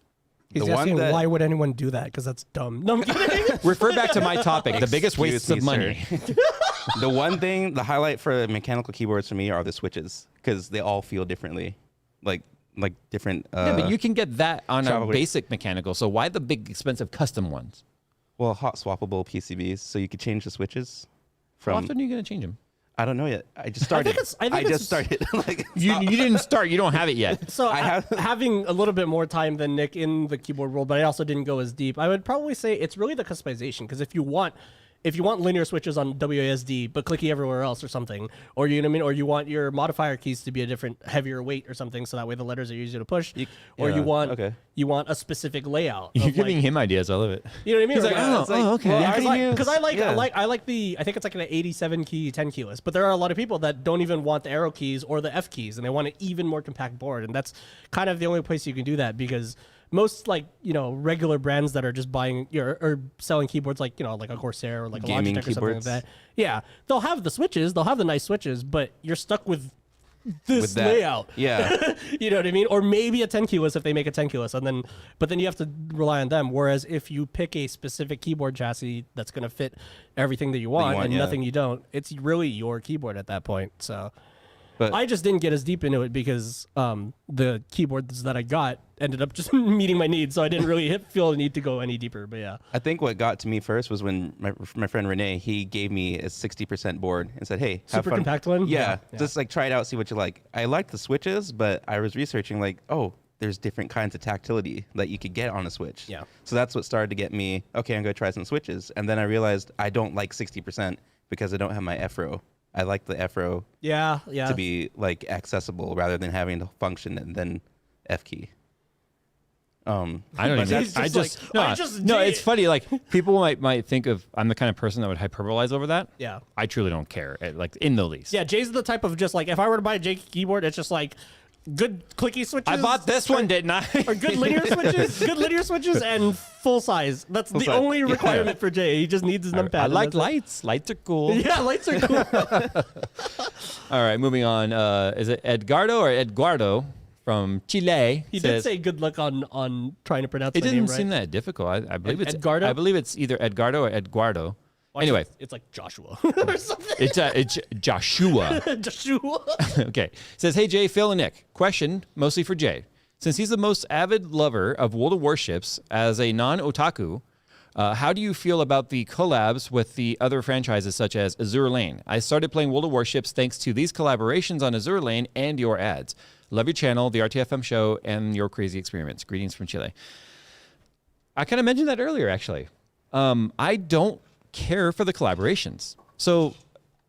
He's The one asking that- why would anyone do that? Because that's dumb. No, I'm kidding. Refer back to my topic, the biggest wastes of Excuse me, money. The one thing, the highlight for mechanical keyboards for me are the switches because they all feel differently, like different. Yeah, but you can get that on a travel- basic mechanical, so why the big expensive custom ones? well, hot swappable PCBs, so you could change the switches. How From often are you going to change them? I don't know yet. I just started. I think just it's- started. Like, You didn't start. You don't have it yet. So I have- having a little bit more time than Nick in the keyboard world, but I also didn't go as deep. I would probably say it's really the customization because if you want linear switches on WASD but clicky everywhere else or something, or you know what I mean, or you want your modifier keys to be a different heavier weight or something, so that way the letters are easier to push, or yeah, you want okay. a specific layout. You're of, giving like, him ideas. I love it. you know what I mean? He's Or like, like- oh, okay. well, Yeah, I because use- I like the I think it's like an 87 key 10 keyless, but there are a lot of people that don't even want the arrow keys or the F keys, and they want an even more compact board, and that's kind of the only place you can do that because most regular brands that are just buying or selling keyboards like like a Corsair or like a Gaming Logitech or something like keyboards. that. Yeah, they'll have the switches, they'll have the nice switches, but you're stuck with this With that, layout. yeah. You know what I mean? Or maybe a 10 keyless if they make a 10 keyless, but then you have to rely on them. Whereas if you pick a specific keyboard chassis that's going to fit everything that you want, and yeah. nothing you don't, it's really your keyboard at that point. So But I just didn't get as deep into it because the keyboards that I got ended up just meeting my needs. So I didn't really feel the need to go any deeper. But yeah. I think what got to me first was when my friend Renee, he gave me a 60% board and said, "Hey, have Super fun." compact one? Yeah, Yeah. just like try it out, see what you like. I liked the switches, but I was researching like, oh, there's different kinds of tactility that you could get on a Switch. Yeah. So that's what started to get me, okay, I'm going to try some switches. And then I realized I don't like 60% because I don't have my F-row. I like the F-row Yeah. to be like accessible rather than having to function and then F key. I don't But even. he's I just just like, no. I just No, did. it's funny. Like people might think of I'm the kind of person that would hyperbolize over that. Yeah. I truly don't care. Like in the least. Yeah, Jay's the type of just like, if I were to buy a Jay keyboard, it's just like good clicky switches. I bought this one, didn't I? Or good linear switches, and full size. That's the size. only requirement for Jay. He just needs his numpad. I and like that's it. lights. Lights are cool. Yeah, lights are cool. All right, moving on. Is it Edgardo or Eduardo from Chile? He says, did say good luck on trying to pronounce it my didn't name right. seem that difficult. I believe it's Edgardo? I believe it's either Edgardo or Eduardo. Well, Anyway, it's like Joshua or something. it's Joshua. Joshua. Okay. Says, hey, Jay, Phil, and Nick. Question, mostly for Jay. Since he's the most avid lover of World of Warships as a non-otaku, how do you feel about the collabs with the other franchises such as Azure Lane? I started playing World of Warships thanks to these collaborations on Azure Lane and your ads. Love your channel, the RTFM show, and your crazy experiments. Greetings from Chile. I kind of mentioned that earlier, actually. I don't care for the collaborations. So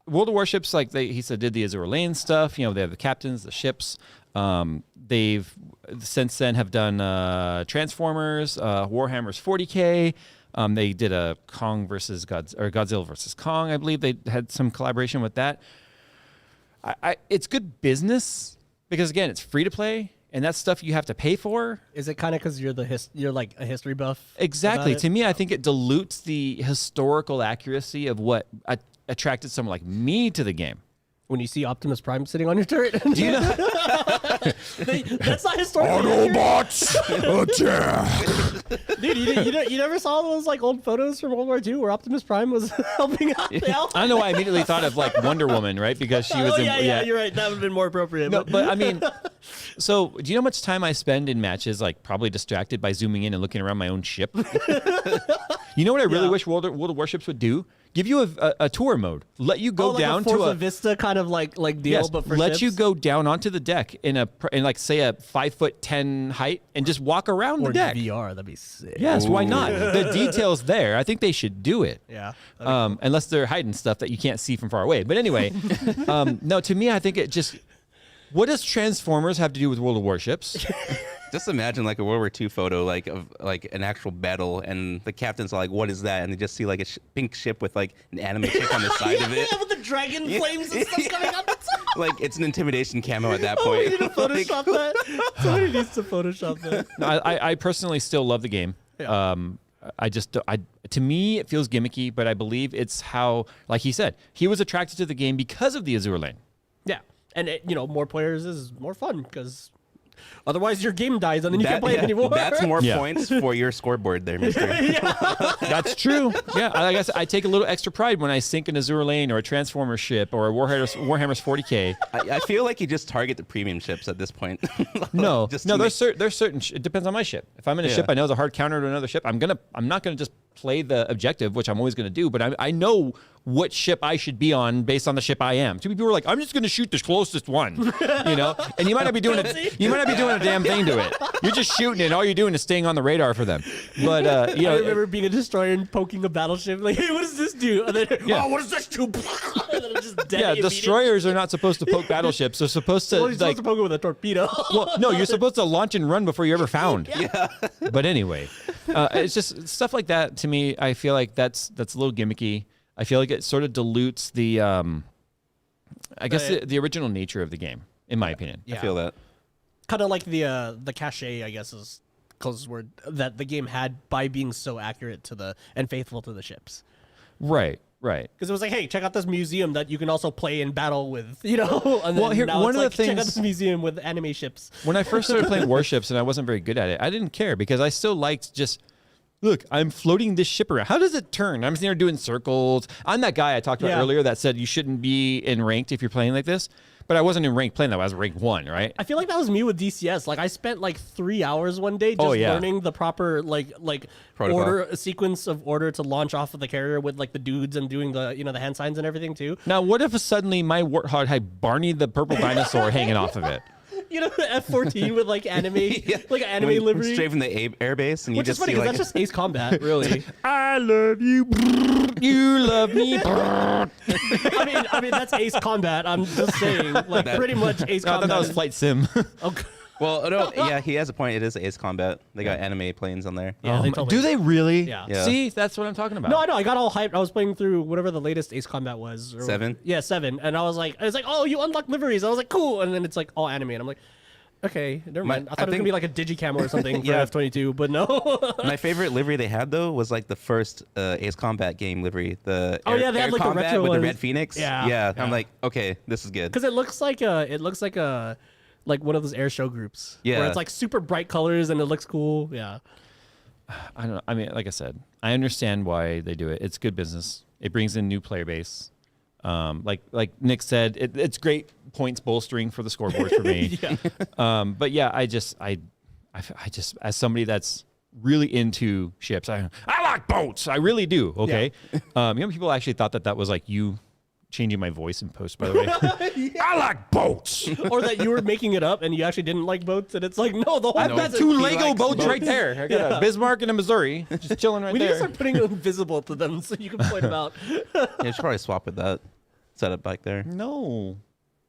World of Warships, like he said, did the Azure Lane stuff. You know, they have the captains, the ships. They've since then have done Transformers, Warhammer's 40K. They did a Kong versus Godzilla versus Kong. I believe they had some collaboration with that. It's good business because again, it's free to play. And that's stuff you have to pay for. Is it kind of because you're like a history buff? Exactly. about it? To me, I think it dilutes the historical accuracy of what attracted someone like me to the game. When you see Optimus Prime sitting on your turret, Do you know? that's not historical. Autobots attack! Dude, you never saw those like old photos from World War II where Optimus Prime was helping out the Allies? I don't know why I immediately thought of like Wonder Woman, right? Because she was Oh in. yeah, you're right. That would have been more appropriate. No, but I mean, so do you know how much time I spend in matches, like probably distracted by zooming in and looking around my own ship? You know what I really wish World of Warships would do? Give you a tour mode. Let you go like down a Forza to a Vista kind of like deal, yes, but for let ships? you go down onto the deck in like say a 5'10" height and just walk around or the deck. VR. That'd be sick. Yes, why not? The details there. I think they should do it. Yeah. Unless they're hiding stuff that you can't see from far away. But anyway, no. To me, I think it just. What does Transformers have to do with World of Warships? Just imagine like a World War II photo, like of like an actual battle, and the captain's like, "What is that?" And they just see like a pink ship with like an anime chick on the side of it. Yeah, with the dragon flames and stuff coming out the top. Like it's an intimidation camo at that Oh, we point. need to Photoshop that. Somebody needs to Photoshop that. No, I personally still love the game. Yeah. To me, it feels gimmicky, but I believe it's how, like he said, he was attracted to the game because of the Azure Lane. Yeah, and more players is more fun because otherwise your game dies and then you can't play it anymore. That's more Yeah. points for your scoreboard there, mister. That's true. Yeah, I guess I take a little extra pride when I sink an Azure Lane or a Transformer ship or a Warhammer's 40K. I feel like you just target the premium ships at this point. No, Just no, to there's certain. It depends on my ship. If I'm in a Yeah. ship, I know there's a hard counter to another ship. I'm not gonna just play the objective, which I'm always gonna do. But I know what ship I should be on based on the ship I am. Two people are like, I'm just gonna shoot the closest one, and you might not be doing it. You might not be doing a damn thing to it. You're just shooting it. All you're doing is staying on the radar for them. But I remember being a destroyer and poking a battleship. Like, hey, what does this do? And then, Yeah. oh, what does this do? And then it's just dead. yeah, immediately. destroyers are not supposed to poke battleships. They're supposed to Well, you're like. supposed to poke it with a torpedo. Well, no, you're supposed to launch and run before you're ever found. Yeah. But anyway, it's just stuff like that. To me, I feel like that's a little gimmicky. I feel like it sort of dilutes the, the original nature of the game, in my opinion. I feel that. Kind of like the cachet, I guess, is closest word that the game had by being so accurate to and faithful to the ships. Right. Because it was like, hey, check out this museum that you can also play in battle with, you know? And then now one it's of the like, check out things- this museum with anime ships. When I first started playing Warships and I wasn't very good at it, I didn't care because I still liked just, look, I'm floating this ship around. How does it turn? I'm sitting there doing circles. I'm that guy I talked about earlier that said you shouldn't be in ranked if you're playing like this. But I wasn't in ranked playing that. I was rank 1, right? I feel like that was me with DCS. Like I spent like 3 hours one day just learning the proper like Protocol. order sequence of order to launch off of the carrier with like the dudes and doing the the hand signs and everything too. Now, what if suddenly my Warthog had Barney the purple dinosaur hanging off of it? F-14 with like anime like anime livery. straight from the air base, and you Which is just funny see because like that's just Ace Combat, really. I love you. You love me. I mean that's Ace Combat. I'm just saying, like pretty much Ace I Combat. thought that was Flight Sim. Okay. Well, no, yeah, he has a point. It is Ace Combat. They got anime planes on there. Yeah, they totally Do they really? Yeah. Yeah. See, that's what I'm talking about. No, I know. I got all hyped. I was playing through whatever the latest Ace Combat was. 7? Yeah, 7. And I was like, oh, you unlock liveries. I was like, cool. And then it's like all anime. And I'm like, okay, never mind. I thought it was going to be like a digicam or something for Yeah. F-22, but no. My favorite livery they had though was like the first Ace Combat game livery. The Oh, yeah, they had, Air like, the Combat retro with the ones. Red Phoenix. Yeah. yeah. Yeah. I'm like, okay, this is good. Because it looks like like one of those air show groups. Yeah. Where it's like super bright colors and it looks cool. Yeah. I don't know. I mean, like I said, I understand why they do it. It's good business. It brings in new player base. Like Nick said, it's great points bolstering for the scoreboard for me. But yeah, I just as somebody that's really into ships, I like boats. I really do. Okay. People actually thought that was like you changing my voice in post, by the way. I like boats. Or that you were making it up and you actually didn't like boats. And it's like, no, the whole I've got peasant- 2 he Lego likes boats boats. right there. I got a Bismarck and a Missouri just chilling right We need to there. start putting it invisible to them so you can point them out. Yeah, you should probably swap with that setup back there. No.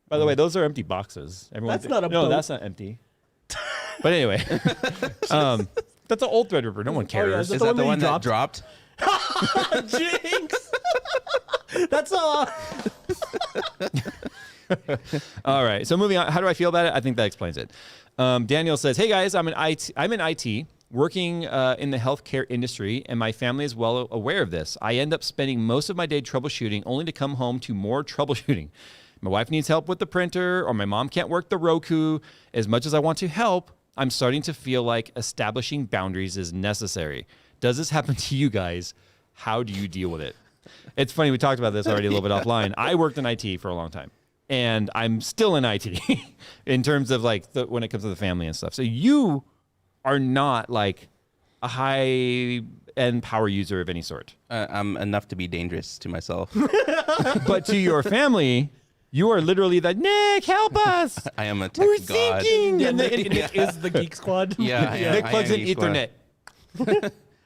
By the way, those are empty boxes. Everyone That's not a No, boat. that's not empty. But anyway, that's an old Threadripper. No one cares. Is Is the that one the that one you that dropped? Jinx! That's All right. So moving on. How do I feel about it? I think that explains it. Daniel says, "Hey guys, I'm in IT, working in the healthcare industry, and my family is well aware of this. I end up spending most of my day troubleshooting, only to come home to more troubleshooting. My wife needs help with the printer, or my mom can't work the Roku. As much as I want to help, I'm starting to feel like establishing boundaries is necessary. Does this happen to you guys? How do you deal with it?" It's funny, we talked about this already a little bit offline. I worked in IT for a long time, and I'm still in IT in terms of like when it comes to the family and stuff. So you are not like a high-end power user of any sort. I'm enough to be dangerous to myself. But to your family, you are literally the, Nick, help us. I am a tech We're god. sinking. Yeah, And Nick is the Geek Squad. Yeah, yeah. Nick I plugs am in Geek Squad. Ethernet.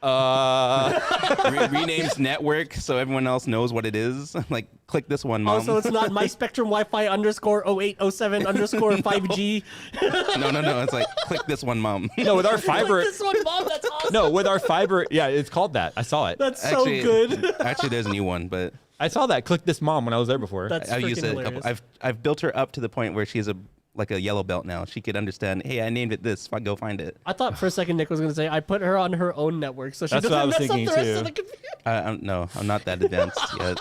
Renames network so everyone else knows what it is. Like, click this one, mom. Also, it's not my Spectrum Wi-Fi _0807 underscore 5G. No. It's like, click this one, mom. No, with our fiber. This one, Mom, that's awesome. No, with our fiber. Yeah, it's called that. I saw it. That's so good. Actually, there's a new one, but I saw that. Click this mom when I was there before. That's I've used freaking it a couple. hilarious. I've built her up to the point where she's like a yellow belt now. She could understand. Hey, I named it this. Go find it. I thought for a second Nick was going to say I put her on her own network so she That's doesn't what I was mess up thinking, the rest too. of the computer. No, I'm not that advanced yet.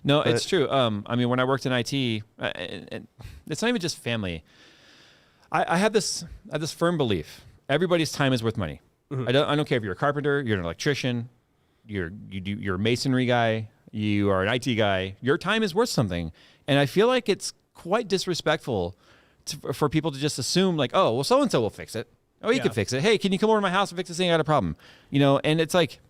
No, it's true. I mean, when I worked in IT, and it's not even just family. I have this firm belief: everybody's time is worth money. I don't care if you're a carpenter, you're an electrician, you're a masonry guy, you are an IT guy. Your time is worth something, and I feel like it's quite disrespectful for people to just assume like, oh, well, so and so will fix it. Oh, you can fix it. Hey, can you come over to my house and fix this thing? I got a problem. And it's like,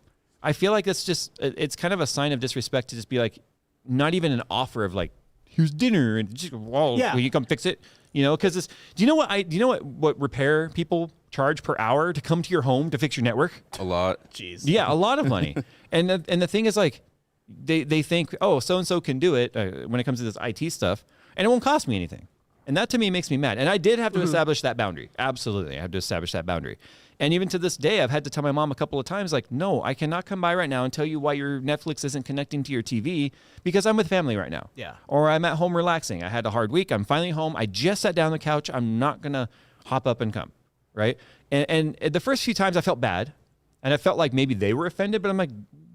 I feel like it's kind of a sign of disrespect to just be like, not even an offer of like, here's dinner and just, will you come fix it? Because do you know what repair people charge per hour to come to your home to fix your network? A lot. Jeez. Yeah, a lot of money. and the thing is like, they think, oh, so and so can do it when it comes to this IT stuff, and it won't cost me anything. And that to me makes me mad. And I did have to establish that boundary. Absolutely, I had to establish that boundary. And even to this day, I've had to tell my mom a couple of times, like, no, I cannot come by right now and tell you why your Netflix isn't connecting to your TV because I'm with family right now. Yeah. Or I'm at home relaxing. I had a hard week. I'm finally home. I just sat down on the couch. I'm not going to hop up and come, right? And the first few times I felt bad. And I felt like maybe they were offended, but I'm like,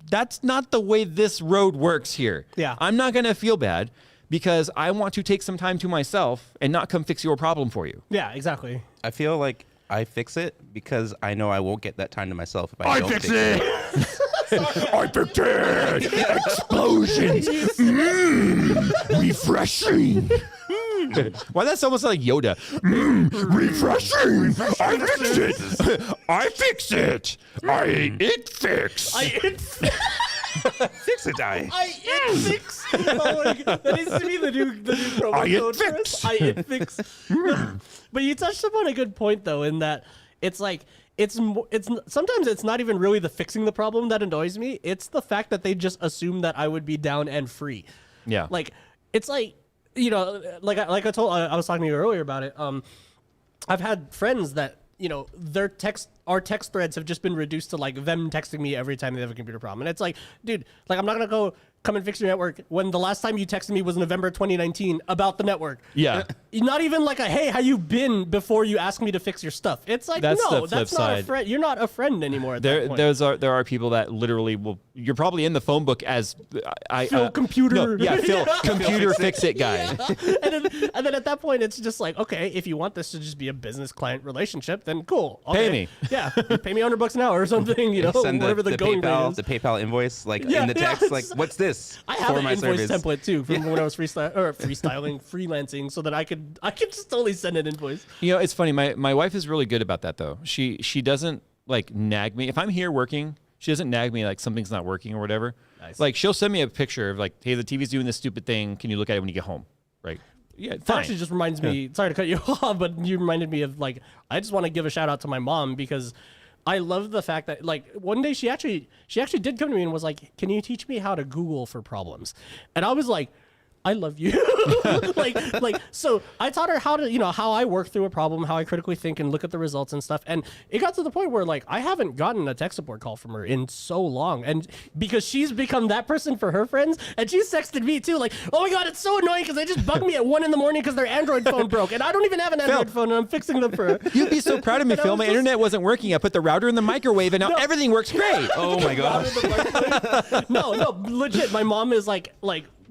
that's not the way this road works here. Yeah. I'm not going to feel bad because I want to take some time to myself and not come fix your problem for you. Yeah, exactly. I feel like I fix it because I know I won't get that time to myself if I don't fix it. I fixed it. Explosions. Refreshing. Why that's almost like Yoda. Refreshing. I fixed it. I fix it. It fix. Fix it, die. I fix. Oh my God. That needs to be the new promo I code for fix. us. I fix. But you touched upon a good point though, in that it's like it's sometimes it's not even really the fixing the problem that annoys me. It's the fact that they just assume that I would be down and free. Yeah. Like it's like, you know, like I was talking to you earlier about it. I've had friends that, you know, our text threads have just been reduced to like them texting me every time they have a computer problem. And it's like, dude, like I'm not going to come and fix your network when the last time you texted me was November 2019 about the network. Yeah. Not even like a, hey, how you been before you ask me to fix your stuff. It's like, That's the no, flip that's not a side. friend. You're not a friend anymore at that point. There are people that literally will. You're probably in the phone book as Phil Computer. No, yeah, Phil Computer Fix It guy. and then at that point, it's just like, okay, if you want this to just be a business client relationship, then cool. Okay. Pay me. Yeah, pay me $100 an hour or something. You know, Send whatever the going rate is. the PayPal invoice like Yeah, in the text. yeah, Like, what's this? I have an my invoice service? template too from when I was freelancing, so that I could just totally send an invoice. You know, it's funny. My wife is really good about that though. She doesn't like nag me if I'm here working. She doesn't nag me like something's not working or whatever. Nice. Like she'll send me a picture of like, hey, the TV's doing this stupid thing. Can you look at it when you get home? Right. Yeah, That fine. actually just reminds me. Sorry to cut you off, but you reminded me of like I just want to give a shout out to my mom because I love the fact that like one day she actually did come to me and was like, "Can you teach me how to Google for problems?" And I was like, I love you. like, so I taught her how to, you know, how I work through a problem, how I critically think and look at the results and stuff. And it got to the point where like, I haven't gotten a tech support call from her in so long. And because she's become that person for her friends, and she's texted me too, like, oh my God, it's so annoying because they just bug me at 1 a.m. because their Android phone broke. And I don't even have an Android phone and I'm fixing them for her. You'd be so proud of me, And I Phil. was My just- internet wasn't working. I put the router in the microwave and now everything works great. Oh my gosh. No, legit. My mom is like,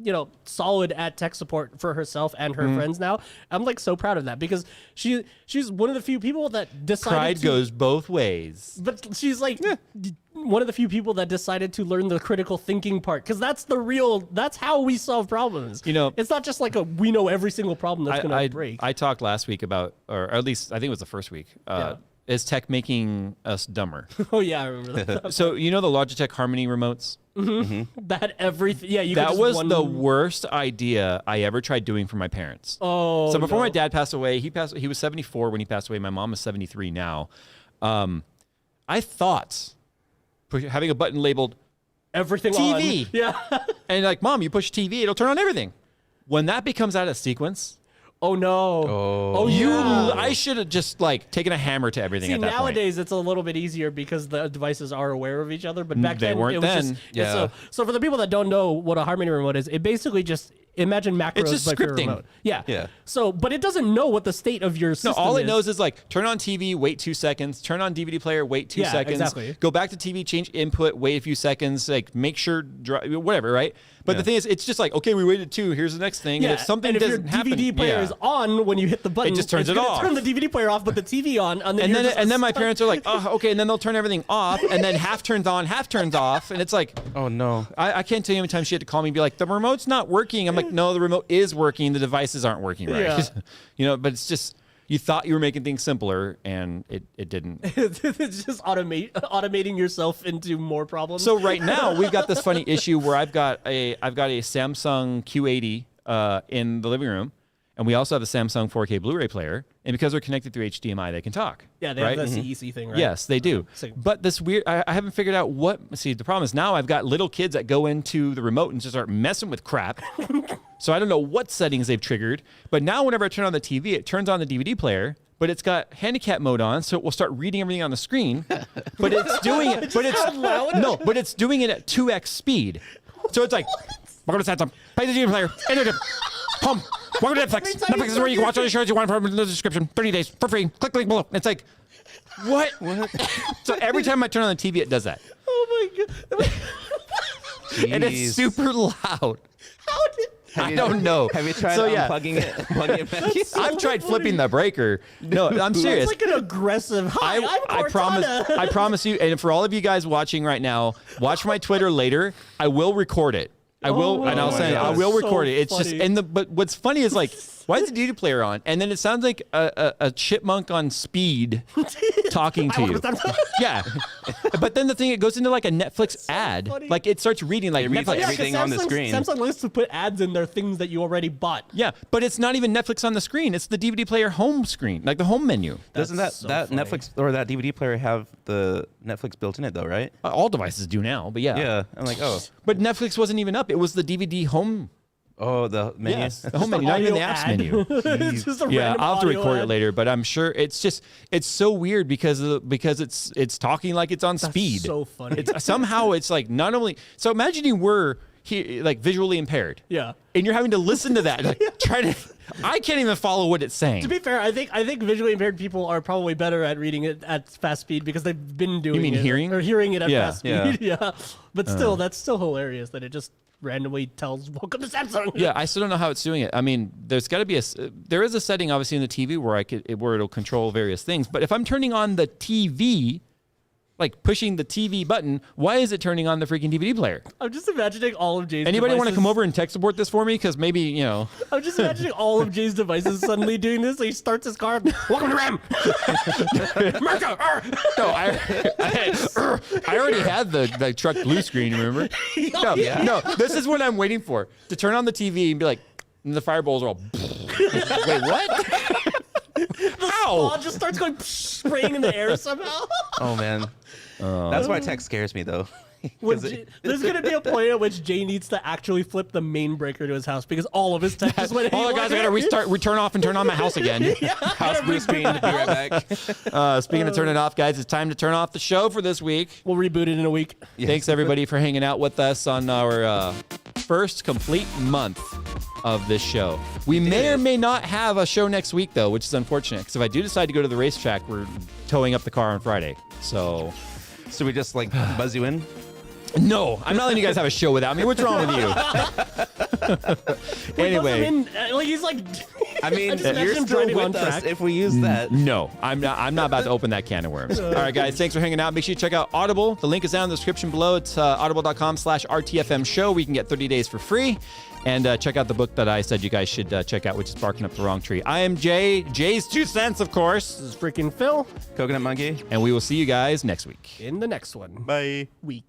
you know, solid at tech support for herself and her friends now. I'm like so proud of that because she's one of the few people that decided Pride goes both ways. But she's like one of the few people that decided to learn the critical thinking part because that's how we solve problems. You know, it's not just like we know every single problem that's going to break. I talked last week about, or at least I think it was the first week. Is tech making us dumber? Oh yeah, I remember that. So you know the Logitech Harmony remotes? That everything. Yeah, you. could That just was the worst idea I ever tried doing for my parents. Oh. So before no. my dad passed away, he was 74 when he passed away. My mom is 73 now. I thought having a button labeled everything TV. on. Yeah. and like, Mom, you push TV, it'll turn on everything. When that becomes out of sequence, Oh no. Oh. I should have just like taken a hammer to everything See, at that nowadays it's a little bit easier because the devices are aware of each other. But back They then weren't it was then. just Yeah. So for the people that don't know what a Harmony remote is, it basically just imagine macros It's just but for a scripting. remote. Yeah. Yeah. So, but it doesn't know what the state of your system No, all it is. knows is like turn on TV, wait 2 seconds, turn on DVD player, wait 2 Yeah, seconds, exactly. go back to TV, change input, wait a few seconds, like make sure, whatever, right? But the thing is, it's just like, okay, we waited 2, here's the next thing. Yeah, And if something and if your doesn't happen, DVD player is on when you hit the button, It just turns it's it gonna off. Turn the DVD player off, but the TV on, and and then my parents are like, oh, okay, and then they'll turn everything off, and then half turns on, half turns off, and it's like, Oh no. I can't tell you how many times she had to call me and be like, the remote's not working. I'm like, no, the remote is working. The devices aren't working right. Yeah. You know, but it's just, you thought you were making things simpler, and it didn't. it's just automating yourself into more problems. So right now we've got this funny issue where I've got a Samsung Q80 in the living room, and we also have a Samsung 4K Blu-ray player. And because they're connected through HDMI, they can talk. yeah, they right? have the CEC thing, right? Yes, they do. Sick. But this weird, I haven't figured out what. See, the problem is now I've got little kids that go into the remote and just start messing with crap. So I don't know what settings they've triggered. But now whenever I turn on the TV, it turns on the DVD player. But it's got handicap mode on, so it will start reading everything on the screen. But it's doing it. But it's doing it at 2x speed. So it's like, welcome to Samsung, play the DVD player, enter home. Welcome to Netflix. Netflix is where you can watch all the shows you want from the description. 30 days for free. Click the link below. It's like, what? So every time I turn on the TV, it does that. Oh my god. and it's Jeez. super loud. How did? I don't know. Have you tried So, yeah. unplugging it? Plugging it back in? I've tried flipping the breaker. No, I'm serious. It's like an aggressive. Hi, I'm I promise. Cortana." I promise you. And for all of you guys watching right now, watch my Twitter later. I will record it. I will, and I'll my send. I God. will So record it. It's just, funny. and but what's funny is like, why is the DVD player on? And then it sounds like a chipmunk on speed talking to you. Yeah, but then the thing, it goes into like a Netflix ad. funny. Like it starts reading like It reads Netflix. Yeah, 'cause everything on the screen. Samsung likes to put ads in their things that you already bought. Yeah, but it's not even Netflix on the screen. It's the DVD player home screen, like the home menu. Doesn't That's that so funny. Netflix or that DVD player have the Netflix built in it though, right? All devices do now, but yeah. Yeah. I'm like, oh, But Netflix wasn't even up. It was the DVD home. the menu. Yes, the home menu, not even the apps Audio menu. It's just a Yeah, random I'll have to audio record it ad. later, but I'm sure it's so weird because it's talking like it's on speed. so funny. It's somehow it's like not only so imagine you were like visually impaired. Yeah. And you're having to listen to that, like try to. I can't even follow what it's saying. To be fair, I think visually impaired people are probably better at reading it at fast speed because they've been doing mean it. hearing? Or hearing it at Yeah. fast speed. Yeah. But still, that's still hilarious that it just randomly tells "Welcome to Samsung." Yeah, I still don't know how it's doing it. I mean, there's got to be there is a setting obviously in the TV where it'll control various things. But if I'm turning on the TV, like pushing the TV button, why is it turning on the freaking DVD player? I'm just imagining all of Jay's Anybody want to devices- come over and tech support this for me? Because maybe I'm just imagining all of Jay's devices suddenly doing this. So he starts his car. Welcome to RAM. America. No, I already had the truck blue screen. Remember? No, no. This is what I'm waiting for to turn on the TV and be like, and the fire bowls are all. Wait, what? Oh, How? it just starts going spraying in the air somehow. Oh man. That's why tech scares me though. When 'Cause Jay, there's gonna be a point at which Jay needs to actually flip the main breaker to his house because all of his tech just went. Oh, guys, I gotta turn off and turn on my house again. House blue screen. Be right back. Speaking of turning off, guys, it's time to turn off the show for this week. We'll reboot it in a week. Thanks everybody for hanging out with us on our first complete month of this show. We may or may not have a show next week though, which is unfortunate because if I do decide to go to the racetrack, we're towing up the car on Friday. So So we just like buzz you in. no, I'm not letting you guys have a show without me. What's wrong with you? Anyway, Like he's like. I mean, just imagine you're him still driving on with us track. if we use that. no, I'm not about to open that can of worms. All right, guys, thanks for hanging out. Make sure you check out Audible. The link is down in the description below. It's audible.com/RTFM show where you can get 30 days for free. And check out the book that I said you guys should check out, which is Barking Up the Wrong Tree. I am Jay. Jay's 2 cents, of course. This is freaking Phil Coconut monkey. And we will see you guys next week. in the next one. Bye. Week.